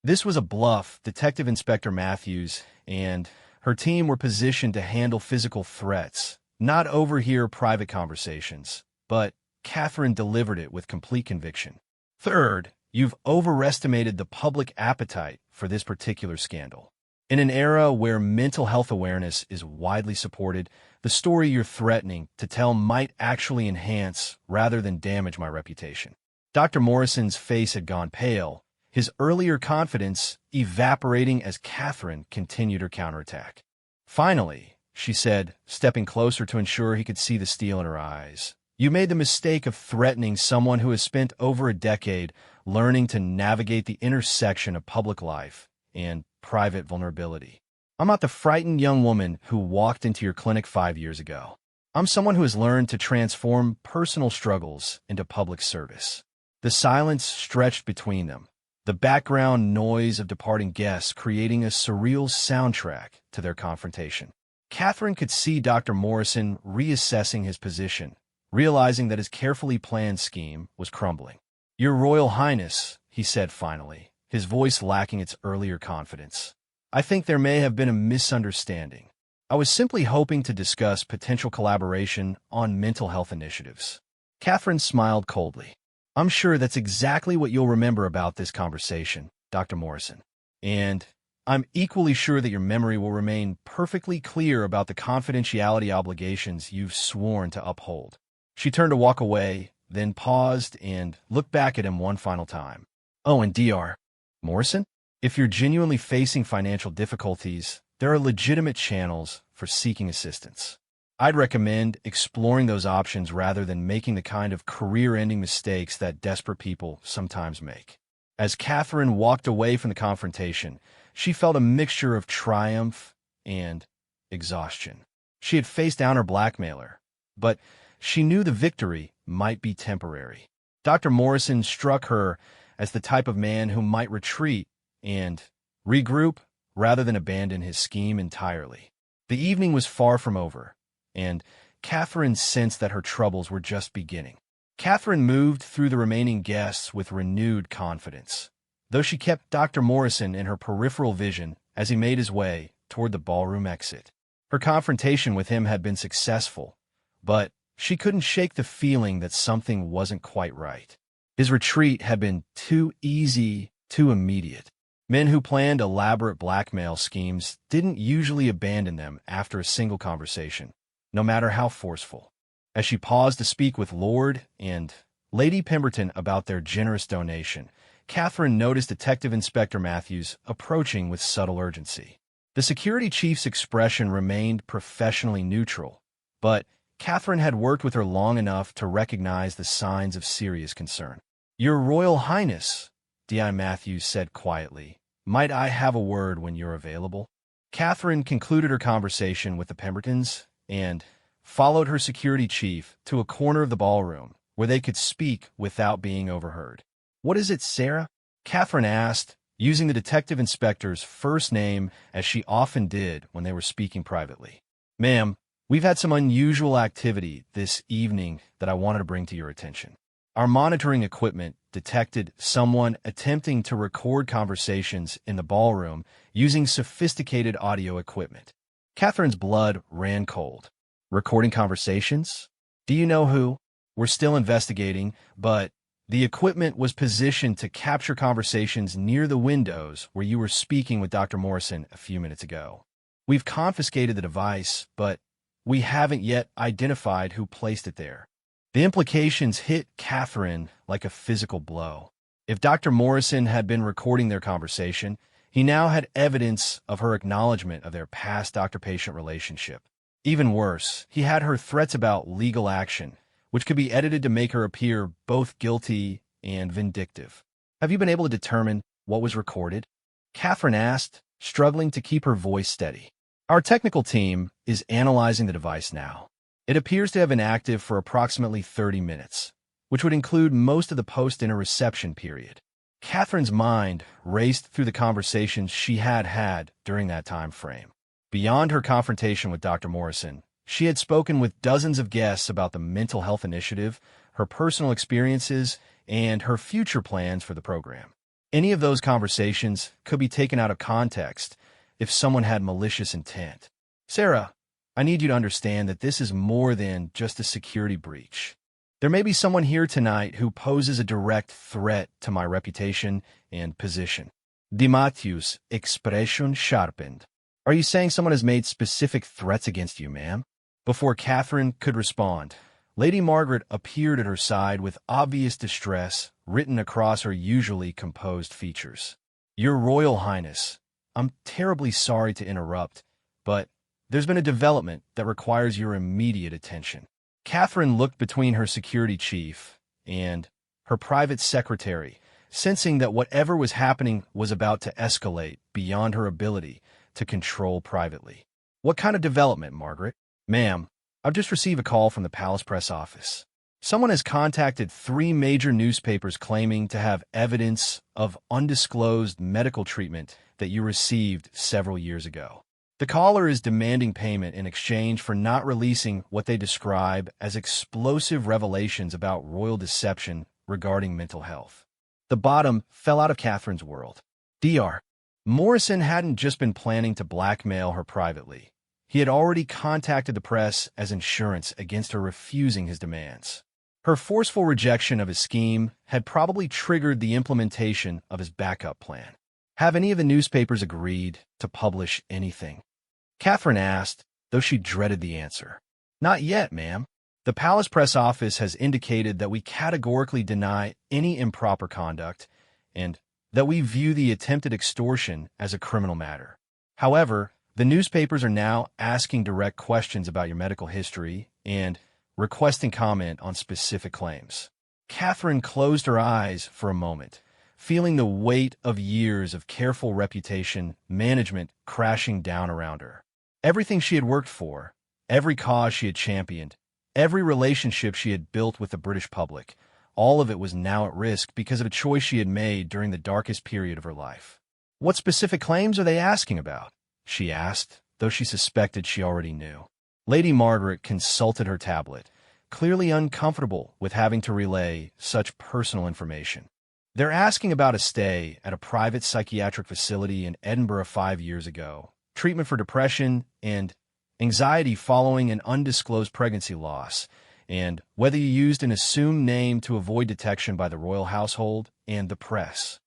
This was a bluff. Detective Inspector Matthews and her team were positioned to handle physical threats, not overhear private conversations. But Catherine delivered it with complete conviction. "Third, you've overestimated the public appetite for this particular scandal. In an era where mental health awareness is widely supported, the story you're threatening to tell might actually enhance rather than damage my reputation." Dr. Morrison's face had gone pale, his earlier confidence evaporating as Catherine continued her counterattack. "Finally," she said, stepping closer to ensure he could see the steel in her eyes, "you made the mistake of threatening someone who has spent over a decade learning to navigate the intersection of public life and private vulnerability. I'm not the frightened young woman who walked into your clinic 5 years ago. I'm someone who has learned to transform personal struggles into public service." The silence stretched between them, the background noise of departing guests creating a surreal soundtrack to their confrontation. Catherine could see Dr. Morrison reassessing his position, realizing that his carefully planned scheme was crumbling. "Your Royal Highness," he said finally, his voice lacking its earlier confidence, "I think there may have been a misunderstanding. I was simply hoping to discuss potential collaboration on mental health initiatives." Catherine smiled coldly. "I'm sure that's exactly what you'll remember about this conversation, Dr. Morrison. And I'm equally sure that your memory will remain perfectly clear about the confidentiality obligations you've sworn to uphold." She turned to walk away, then paused and looked back at him one final time. "Oh, and Dr. Morrison, if you're genuinely facing financial difficulties, there are legitimate channels for seeking assistance. I'd recommend exploring those options rather than making the kind of career-ending mistakes that desperate people sometimes make." As Catherine walked away from the confrontation, she felt a mixture of triumph and exhaustion. She had faced down her blackmailer, but she knew the victory might be temporary. Dr. Morrison struck her as the type of man who might retreat and regroup rather than abandon his scheme entirely. The evening was far from over, and Catherine sensed that her troubles were just beginning. Catherine moved through the remaining guests with renewed confidence, though she kept Dr. Morrison in her peripheral vision as he made his way toward the ballroom exit. Her confrontation with him had been successful, but she couldn't shake the feeling that something wasn't quite right. His retreat had been too easy, too immediate. Men who planned elaborate blackmail schemes didn't usually abandon them after a single conversation, no matter how forceful. As she paused to speak with Lord and Lady Pemberton about their generous donation, Catherine noticed Detective Inspector Matthews approaching with subtle urgency. The security chief's expression remained professionally neutral, but Catherine had worked with her long enough to recognize the signs of serious concern. "Your Royal Highness," D.I. Matthews said quietly, "might I have a word when you're available?" Catherine concluded her conversation with the Pembertons and followed her security chief to a corner of the ballroom where they could speak without being overheard. "What is it, Sarah?" Catherine asked, using the detective inspector's first name as she often did when they were speaking privately. "Ma'am, we've had some unusual activity this evening that I wanted to bring to your attention. Our monitoring equipment detected someone attempting to record conversations in the ballroom using sophisticated audio equipment." Catherine's blood ran cold. "Recording conversations? Do you know who?" "We're still investigating, but the equipment was positioned to capture conversations near the windows where you were speaking with Dr. Morrison a few minutes ago. We've confiscated the device, but we haven't yet identified who placed it there." The implications hit Catherine like a physical blow. If Dr. Morrison had been recording their conversation, he now had evidence of her acknowledgement of their past doctor-patient relationship. Even worse, he had her threats about legal action, which could be edited to make her appear both guilty and vindictive. "Have you been able to determine what was recorded?" Catherine asked, struggling to keep her voice steady. "Our technical team is analyzing the device now. It appears to have been active for approximately 30 minutes, which would include most of the post-dinner reception period." Catherine's mind raced through the conversations she had had during that time frame. Beyond her confrontation with Dr. Morrison, she had spoken with dozens of guests about the mental health initiative, her personal experiences, and her future plans for the program. Any of those conversations could be taken out of context if someone had malicious intent. "Sarah, I need you to understand that this is more than just a security breach. There may be someone here tonight who poses a direct threat to my reputation and position." DeMatteis' expression sharpened. "Are you saying someone has made specific threats against you, ma'am?" Before Catherine could respond, Lady Margaret appeared at her side with obvious distress written across her usually composed features. "Your Royal Highness, I'm terribly sorry to interrupt, but there's been a development that requires your immediate attention." Catherine looked between her security chief and her private secretary, sensing that whatever was happening was about to escalate beyond her ability to control privately. "What kind of development, Margaret?" "Ma'am, I've just received a call from the Palace Press Office. Someone has contacted 3 major newspapers claiming to have evidence of undisclosed medical treatment that you received several years ago. The caller is demanding payment in exchange for not releasing what they describe as explosive revelations about royal deception regarding mental health." The bottom fell out of Catherine's world. Dr. Morrison hadn't just been planning to blackmail her privately. He had already contacted the press as insurance against her refusing his demands. Her forceful rejection of his scheme had probably triggered the implementation of his backup plan. "Have any of the newspapers agreed to publish anything?" Catherine asked, though she dreaded the answer. "Not yet, ma'am. The Palace Press Office has indicated that we categorically deny any improper conduct and that we view the attempted extortion as a criminal matter. However, the newspapers are now asking direct questions about your medical history and requesting comment on specific claims." Catherine closed her eyes for a moment, feeling the weight of years of careful reputation management crashing down around her. Everything she had worked for, every cause she had championed, every relationship she had built with the British public, all of it was now at risk because of a choice she had made during the darkest period of her life. "What specific claims are they asking about?" she asked, though she suspected she already knew. Lady Margaret consulted her tablet, clearly uncomfortable with having to relay such personal information. "They're asking about a stay at a private psychiatric facility in Edinburgh 5 years ago, treatment for depression and anxiety following an undisclosed pregnancy loss, and whether you used an assumed name to avoid detection by the royal household and the press."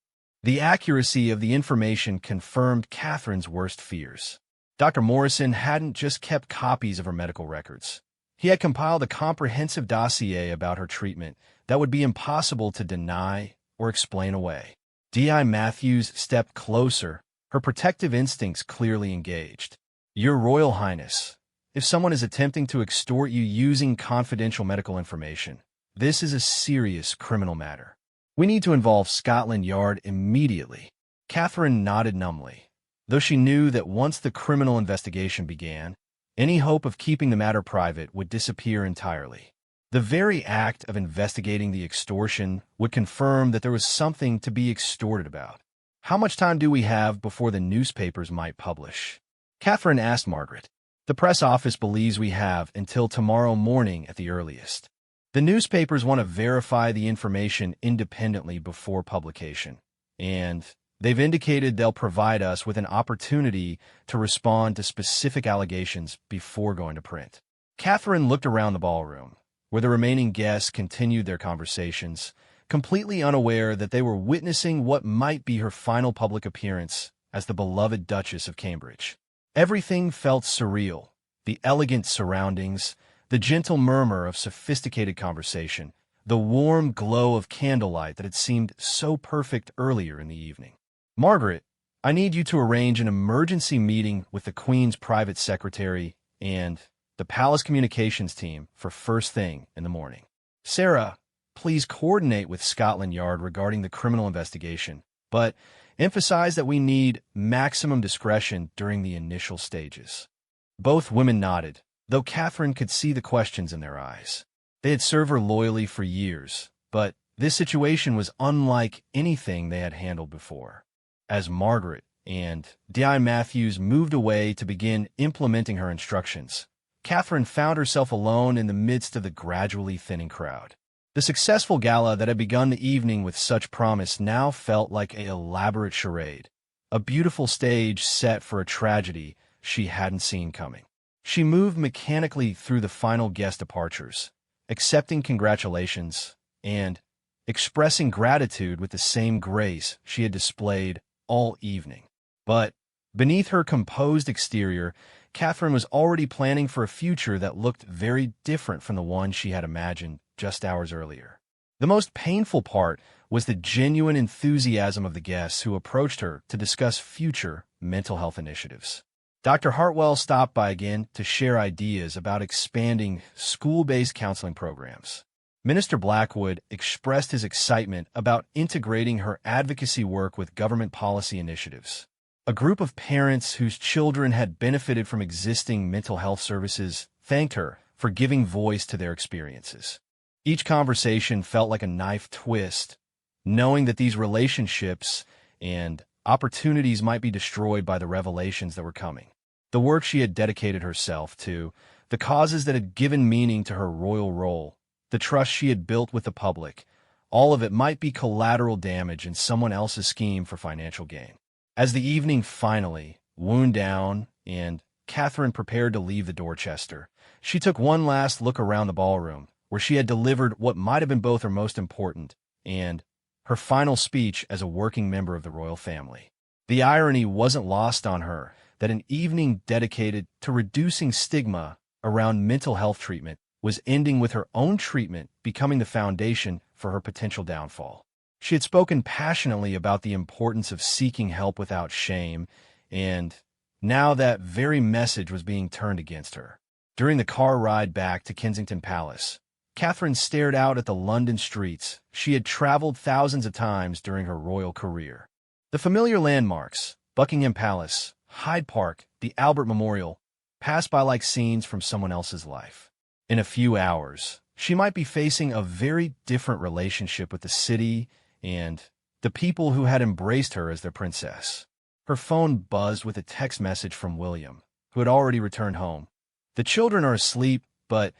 The accuracy of the information confirmed Catherine's worst fears. Dr. Morrison hadn't just kept copies of her medical records. He had compiled a comprehensive dossier about her treatment that would be impossible to deny or explain away. D.I. Matthews stepped closer, her protective instincts clearly engaged. "Your Royal Highness, if someone is attempting to extort you using confidential medical information, this is a serious criminal matter. We need to involve Scotland Yard immediately." Catherine nodded numbly, though she knew that once the criminal investigation began, any hope of keeping the matter private would disappear entirely. The very act of investigating the extortion would confirm that there was something to be extorted about. How much time do we have before the newspapers might publish? Catherine asked Margaret. The press office believes we have until tomorrow morning at the earliest. The newspapers want to verify the information independently before publication, and they've indicated they'll provide us with an opportunity to respond to specific allegations before going to print. Catherine looked around the ballroom, where the remaining guests continued their conversations, completely unaware that they were witnessing what might be her final public appearance as the beloved Duchess of Cambridge. Everything felt surreal, the elegant surroundings, the gentle murmur of sophisticated conversation, the warm glow of candlelight that had seemed so perfect earlier in the evening. Margaret, I need you to arrange an emergency meeting with the Queen's private secretary and the palace communications team for first thing in the morning. Sarah, please coordinate with Scotland Yard regarding the criminal investigation, but emphasize that we need maximum discretion during the initial stages. Both women nodded, though Catherine could see the questions in their eyes. They had served her loyally for years, but this situation was unlike anything they had handled before. As Margaret and Di Matthews moved away to begin implementing her instructions, Catherine found herself alone in the midst of the gradually thinning crowd. The successful gala that had begun the evening with such promise now felt like an elaborate charade, a beautiful stage set for a tragedy she hadn't seen coming. She moved mechanically through the final guest departures, accepting congratulations and expressing gratitude with the same grace she had displayed all evening. But beneath her composed exterior, Catherine was already planning for a future that looked very different from the one she had imagined just hours earlier. The most painful part was the genuine enthusiasm of the guests who approached her to discuss future mental health initiatives. Dr. Hartwell stopped by again to share ideas about expanding school-based counseling programs. Minister Blackwood expressed his excitement about integrating her advocacy work with government policy initiatives. A group of parents whose children had benefited from existing mental health services thanked her for giving voice to their experiences. Each conversation felt like a knife twist, knowing that these relationships and opportunities might be destroyed by the revelations that were coming. The work she had dedicated herself to, the causes that had given meaning to her royal role, the trust she had built with the public, all of it might be collateral damage in someone else's scheme for financial gain. As the evening finally wound down and Catherine prepared to leave the Dorchester, she took one last look around the ballroom, where she had delivered what might have been both her most important and her final speech as a working member of the royal family. The irony wasn't lost on her that an evening dedicated to reducing stigma around mental health treatment was ending with her own treatment becoming the foundation for her potential downfall. She had spoken passionately about the importance of seeking help without shame, and now that very message was being turned against her. During the car ride back to Kensington Palace, Catherine stared out at the London streets she had traveled thousands of times during her royal career. The familiar landmarks, Buckingham Palace, Hyde Park, the Albert Memorial, passed by like scenes from someone else's life. In a few hours, she might be facing a very different relationship with the city and the people who had embraced her as their princess. Her phone buzzed with a text message from William, who had already returned home. The children are asleep, but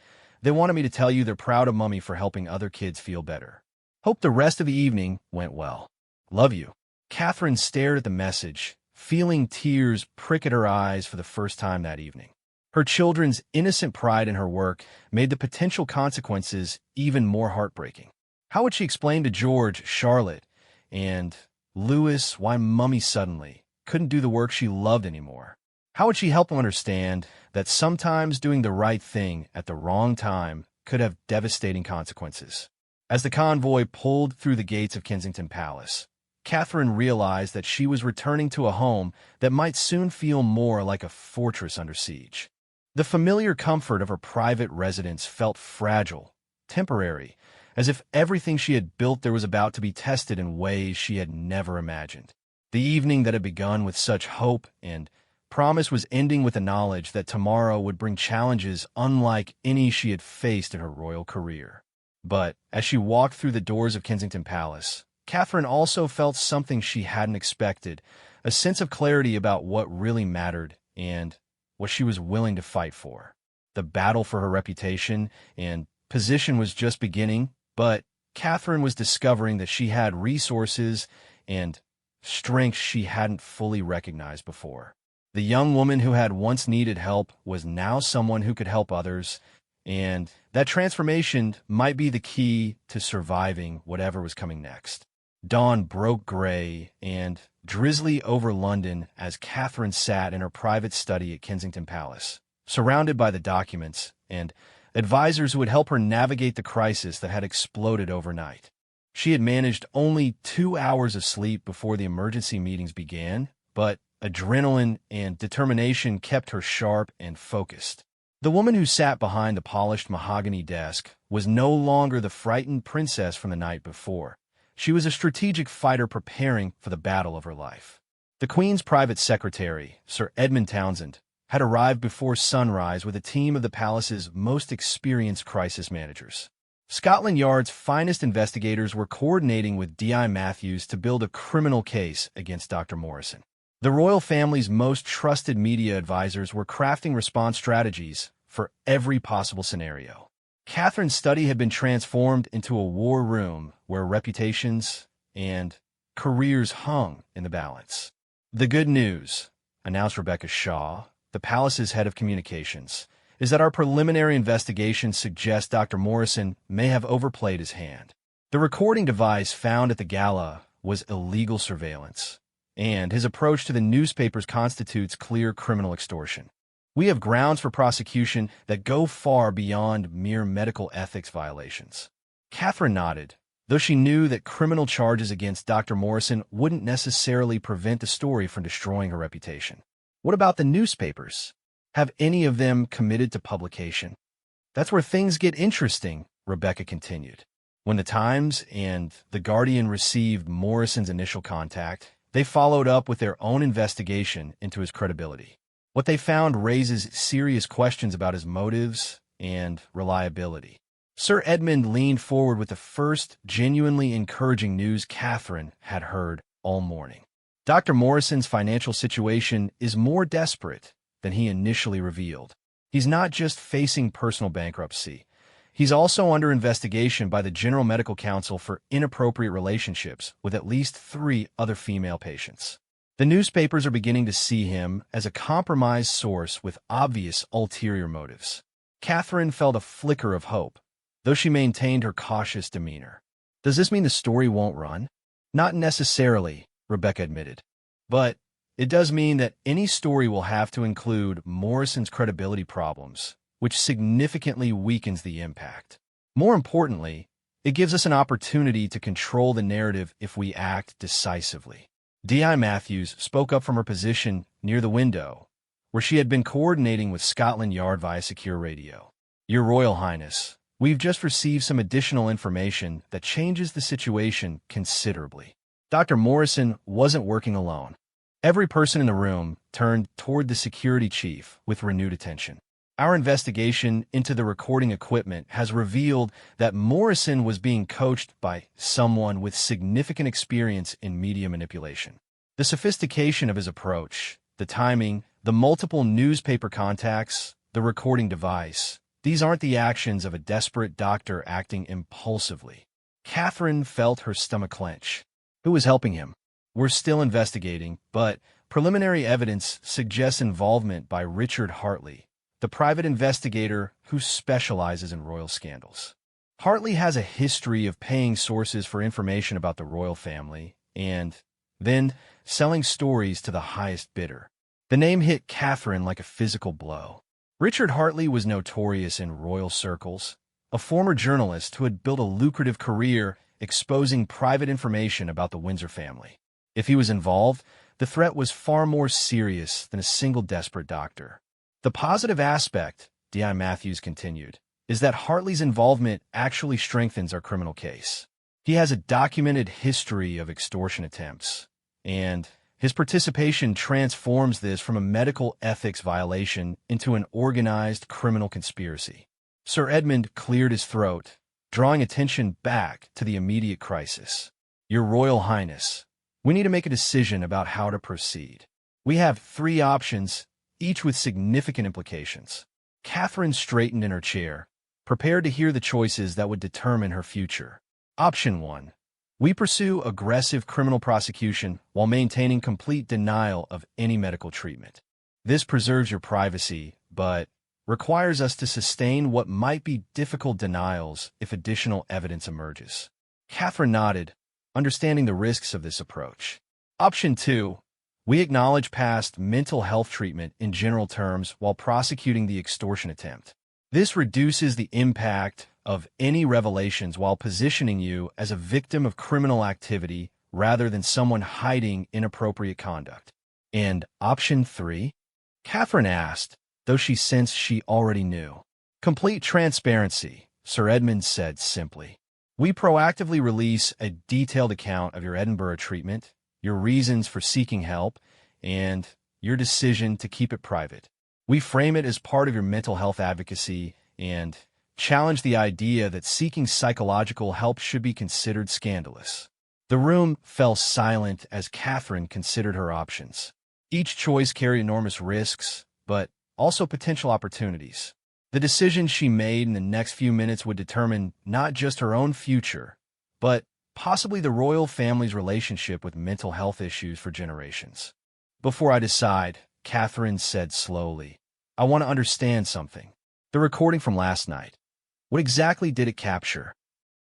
they wanted me to tell you they're proud of Mummy for helping other kids feel better. Hope the rest of the evening went well. Love you. Catherine stared at the message, feeling tears prick at her eyes for the first time that evening. Her children's innocent pride in her work made the potential consequences even more heartbreaking. How would she explain to George, Charlotte, and Louis why Mummy suddenly couldn't do the work she loved anymore? How would she help them understand that sometimes doing the right thing at the wrong time could have devastating consequences? As the convoy pulled through the gates of Kensington Palace, Catherine realized that she was returning to a home that might soon feel more like a fortress under siege. The familiar comfort of her private residence felt fragile, temporary, as if everything she had built there was about to be tested in ways she had never imagined. The evening that had begun with such hope and promise was ending with the knowledge that tomorrow would bring challenges unlike any she had faced in her royal career. But as she walked through the doors of Kensington Palace, Catherine also felt something she hadn't expected, a sense of clarity about what really mattered and what she was willing to fight for. The battle for her reputation and position was just beginning, but Catherine was discovering that she had resources and strengths she hadn't fully recognized before. The young woman who had once needed help was now someone who could help others, and that transformation might be the key to surviving whatever was coming next. Dawn broke gray and drizzly over London as Catherine sat in her private study at Kensington Palace, surrounded by the documents and advisors who would help her navigate the crisis that had exploded overnight. She had managed only 2 hours of sleep before the emergency meetings began, but adrenaline and determination kept her sharp and focused. The woman who sat behind the polished mahogany desk was no longer the frightened princess from the night before. She was a strategic fighter preparing for the battle of her life. The Queen's private secretary, Sir Edmund Townsend, had arrived before sunrise with a team of the palace's most experienced crisis managers. Scotland Yard's finest investigators were coordinating with D.I. Matthews to build a criminal case against Dr. Morrison. The royal family's most trusted media advisors were crafting response strategies for every possible scenario. Catherine's study had been transformed into a war room where reputations and careers hung in the balance. "The good news," announced Rebecca Shaw, the palace's head of communications, "is that our preliminary investigation suggests Dr. Morrison may have overplayed his hand. The recording device found at the gala was illegal surveillance, and his approach to the newspapers constitutes clear criminal extortion. We have grounds for prosecution that go far beyond mere medical ethics violations." Catherine nodded, though she knew that criminal charges against Dr. Morrison wouldn't necessarily prevent the story from destroying her reputation. "What about the newspapers? Have any of them committed to publication?" "That's where things get interesting," Rebecca continued. When the Times and The Guardian received Morrison's initial contact, they followed up with their own investigation into his credibility. What they found raises serious questions about his motives and reliability. Sir Edmund leaned forward with the first genuinely encouraging news Catherine had heard all morning. "Dr. Morrison's financial situation is more desperate than he initially revealed. He's not just facing personal bankruptcy. He's also under investigation by the General Medical Council for inappropriate relationships with at least 3 other female patients. The newspapers are beginning to see him as a compromised source with obvious ulterior motives." Catherine felt a flicker of hope, though she maintained her cautious demeanor. "Does this mean the story won't run?" "Not necessarily," Rebecca admitted. "But it does mean that any story will have to include Morrison's credibility problems, which significantly weakens the impact. More importantly, it gives us an opportunity to control the narrative if we act decisively." D.I. Matthews spoke up from her position near the window, where she had been coordinating with Scotland Yard via secure radio. "Your Royal Highness, we've just received some additional information that changes the situation considerably." Dr. Morrison wasn't working alone. Every person in the room turned toward the security chief with renewed attention. "Our investigation into the recording equipment has revealed that Morrison was being coached by someone with significant experience in media manipulation. The sophistication of his approach, the timing, the multiple newspaper contacts, the recording device, these aren't the actions of a desperate doctor acting impulsively." Catherine felt her stomach clench. Who was helping him? "We're still investigating, but preliminary evidence suggests involvement by Richard Hartley, the private investigator who specializes in royal scandals. Hartley has a history of paying sources for information about the royal family and then selling stories to the highest bidder." The name hit Catherine like a physical blow. Richard Hartley was notorious in royal circles, a former journalist who had built a lucrative career exposing private information about the Windsor family. If he was involved, the threat was far more serious than a single desperate doctor. "The positive aspect," D.I. Matthews continued, "is that Hartley's involvement actually strengthens our criminal case. He has a documented history of extortion attempts, and his participation transforms this from a medical ethics violation into an organized criminal conspiracy." Sir Edmund cleared his throat, drawing attention back to the immediate crisis. Your Royal Highness, we need to make a decision about how to proceed. We have 3 options, each with significant implications. Catherine straightened in her chair, prepared to hear the choices that would determine her future. Option 1. We pursue aggressive criminal prosecution while maintaining complete denial of any medical treatment. This preserves your privacy, but requires us to sustain what might be difficult denials if additional evidence emerges. Catherine nodded, understanding the risks of this approach. Option 2. We acknowledge past mental health treatment in general terms while prosecuting the extortion attempt. This reduces the impact of any revelations while positioning you as a victim of criminal activity rather than someone hiding inappropriate conduct. And option 3? Catherine asked, though she sensed she already knew. Complete transparency, Sir Edmund said simply. We proactively release a detailed account of your Edinburgh treatment, your reasons for seeking help, and your decision to keep it private. We frame it as part of your mental health advocacy and challenge the idea that seeking psychological help should be considered scandalous. The room fell silent as Catherine considered her options. Each choice carried enormous risks, but also potential opportunities. The decision she made in the next few minutes would determine not just her own future, but possibly the royal family's relationship with mental health issues for generations. Before I decide, Catherine said slowly, I want to understand something. The recording from last night. What exactly did it capture?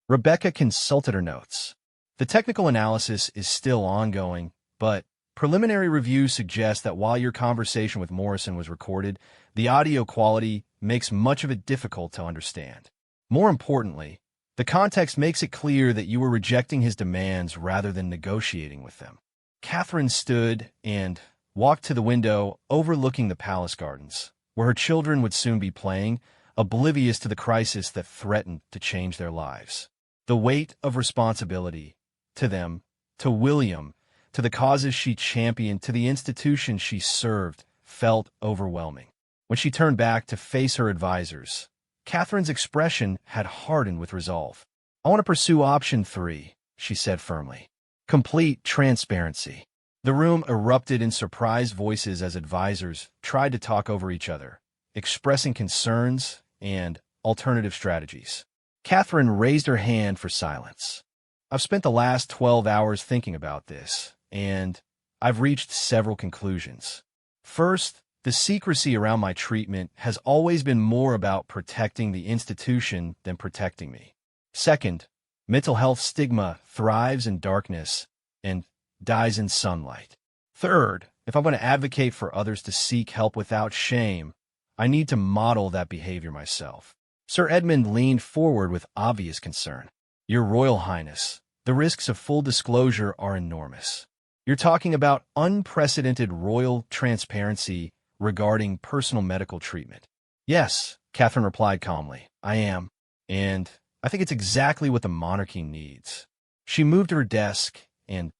Rebecca consulted her notes. The technical analysis is still ongoing, but preliminary reviews suggest that while your conversation with Morrison was recorded, the audio quality makes much of it difficult to understand. More importantly, the context makes it clear that you were rejecting his demands rather than negotiating with them. Catherine stood and walked to the window overlooking the palace gardens, where her children would soon be playing, oblivious to the crisis that threatened to change their lives. The weight of responsibility, to them, to William, to the causes she championed, to the institution she served, felt overwhelming. When she turned back to face her advisors, Catherine's expression had hardened with resolve. I want to pursue option 3, she said firmly. Complete transparency. The room erupted in surprised voices as advisors tried to talk over each other, expressing concerns and alternative strategies. Catherine raised her hand for silence. I've spent the last 12 hours thinking about this, and I've reached several conclusions. First, the secrecy around my treatment has always been more about protecting the institution than protecting me. Second, mental health stigma thrives in darkness and dies in sunlight. Third, if I'm going to advocate for others to seek help without shame, I need to model that behavior myself. Sir Edmund leaned forward with obvious concern. Your Royal Highness, the risks of full disclosure are enormous. You're talking about unprecedented royal transparency regarding personal medical treatment. Yes, Catherine replied calmly, I am, and I think it's exactly what the monarchy needs. She moved to her desk and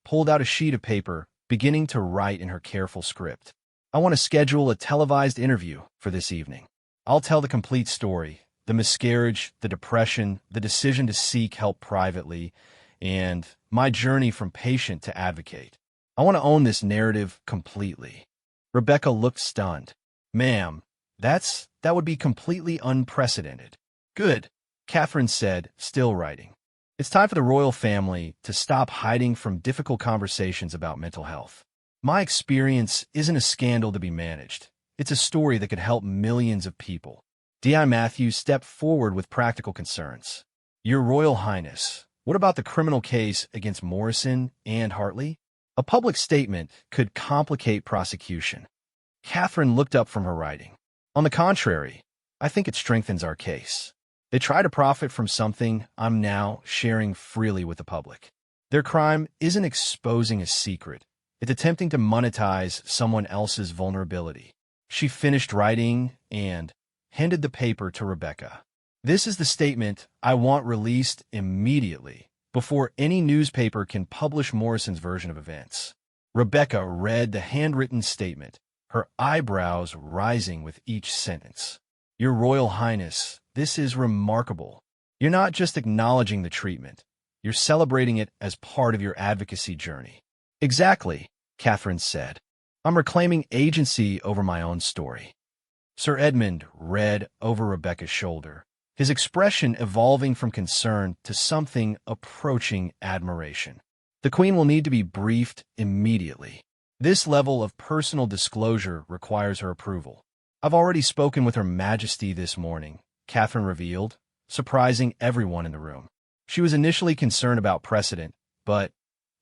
pulled out a sheet of paper, beginning to write in her careful script. I want to schedule a televised interview for this evening. I'll tell the complete story, the miscarriage, the depression, the decision to seek help privately, and my journey from patient to advocate. I want to own this narrative completely. Rebecca looked stunned. Ma'am, that would be completely unprecedented. Good, Catherine said, still writing. It's time for the royal family to stop hiding from difficult conversations about mental health. My experience isn't a scandal to be managed. It's a story that could help millions of people. D.I. Matthews stepped forward with practical concerns. Your Royal Highness, what about the criminal case against Morrison and Hartley? A public statement could complicate prosecution. Catherine looked up from her writing. On the contrary, I think it strengthens our case. They try to profit from something I'm now sharing freely with the public. Their crime isn't exposing a secret. It's attempting to monetize someone else's vulnerability. She finished writing and handed the paper to Rebecca. This is the statement I want released immediately, before any newspaper can publish Morrison's version of events. Rebecca read the handwritten statement, her eyebrows rising with each sentence. Your Royal Highness, this is remarkable. You're not just acknowledging the treatment. You're celebrating it as part of your advocacy journey. Exactly, Catherine said. I'm reclaiming agency over my own story. Sir Edmund read over Rebecca's shoulder, his expression evolving from concern to something approaching admiration. The Queen will need to be briefed immediately. This level of personal disclosure requires her approval. I've already spoken with Her Majesty this morning, Catherine revealed, surprising everyone in the room. She was initially concerned about precedent, but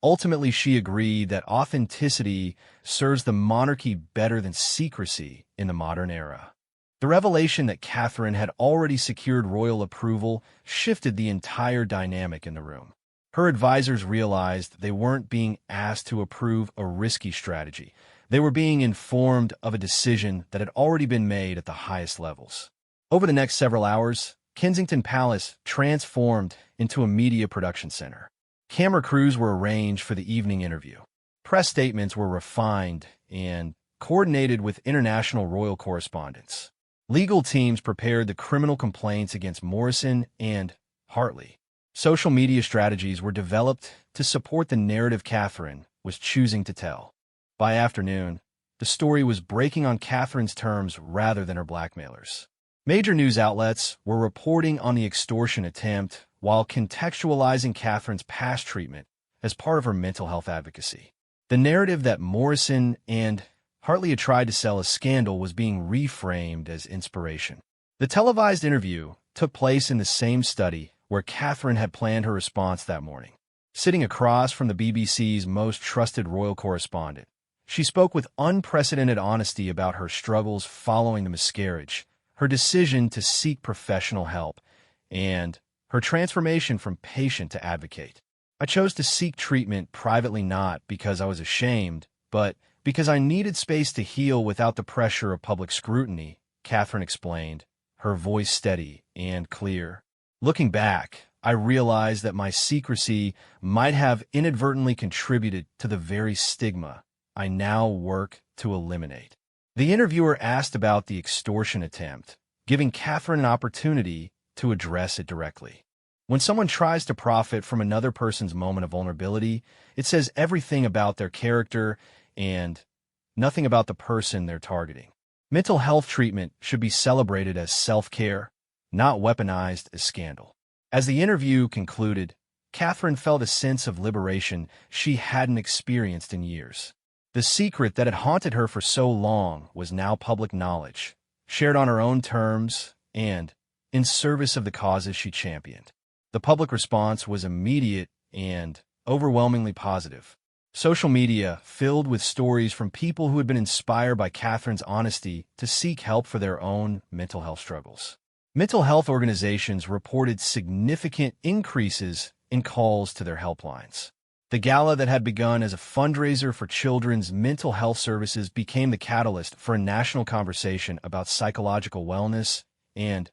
ultimately she agreed that authenticity serves the monarchy better than secrecy in the modern era. The revelation that Catherine had already secured royal approval shifted the entire dynamic in the room. Her advisors realized they weren't being asked to approve a risky strategy. They were being informed of a decision that had already been made at the highest levels. Over the next several hours, Kensington Palace transformed into a media production center. Camera crews were arranged for the evening interview. Press statements were refined and coordinated with international royal correspondents. Legal teams prepared the criminal complaints against Morrison and Hartley. Social media strategies were developed to support the narrative Catherine was choosing to tell. By afternoon, the story was breaking on Catherine's terms rather than her blackmailers. Major news outlets were reporting on the extortion attempt while contextualizing Catherine's past treatment as part of her mental health advocacy. The narrative that Morrison and Hartley had tried to sell a scandal was being reframed as inspiration. The televised interview took place in the same study where Catherine had planned her response that morning. Sitting across from the BBC's most trusted royal correspondent, she spoke with unprecedented honesty about her struggles following the miscarriage, her decision to seek professional help, and her transformation from patient to advocate. I chose to seek treatment privately not because I was ashamed, but because I needed space to heal without the pressure of public scrutiny, Catherine explained, her voice steady and clear. Looking back, I realized that my secrecy might have inadvertently contributed to the very stigma I now work to eliminate. The interviewer asked about the extortion attempt, giving Catherine an opportunity to address it directly. When someone tries to profit from another person's moment of vulnerability, it says everything about their character and nothing about the person they're targeting. Mental health treatment should be celebrated as self-care, not weaponized as scandal. As the interview concluded, Catherine felt a sense of liberation she hadn't experienced in years. The secret that had haunted her for so long was now public knowledge, shared on her own terms and in service of the causes she championed. The public response was immediate and overwhelmingly positive. Social media filled with stories from people who had been inspired by Catherine's honesty to seek help for their own mental health struggles. Mental health organizations reported significant increases in calls to their helplines. The gala that had begun as a fundraiser for children's mental health services became the catalyst for a national conversation about psychological wellness and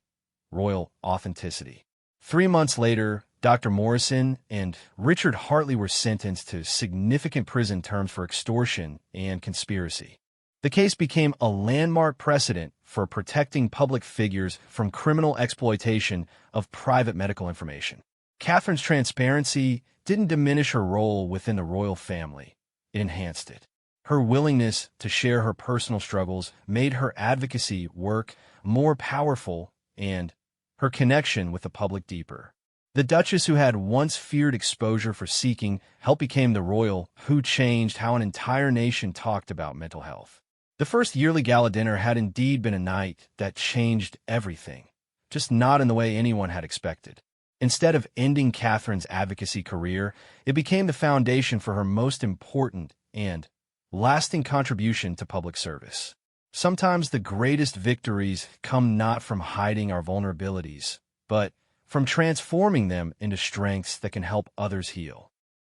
royal authenticity. 3 months later, Dr. Morrison and Richard Hartley were sentenced to significant prison terms for extortion and conspiracy. The case became a landmark precedent for protecting public figures from criminal exploitation of private medical information. Catherine's transparency didn't diminish her role within the royal family. It enhanced it. Her willingness to share her personal struggles made her advocacy work more powerful and her connection with the public deeper. The Duchess, who had once feared exposure for seeking help, became the royal who changed how an entire nation talked about mental health. The first yearly gala dinner had indeed been a night that changed everything, just not in the way anyone had expected. Instead of ending Catherine's advocacy career, it became the foundation for her most important and lasting contribution to public service. Sometimes the greatest victories come not from hiding our vulnerabilities, but from transforming them into strengths that can help others heal.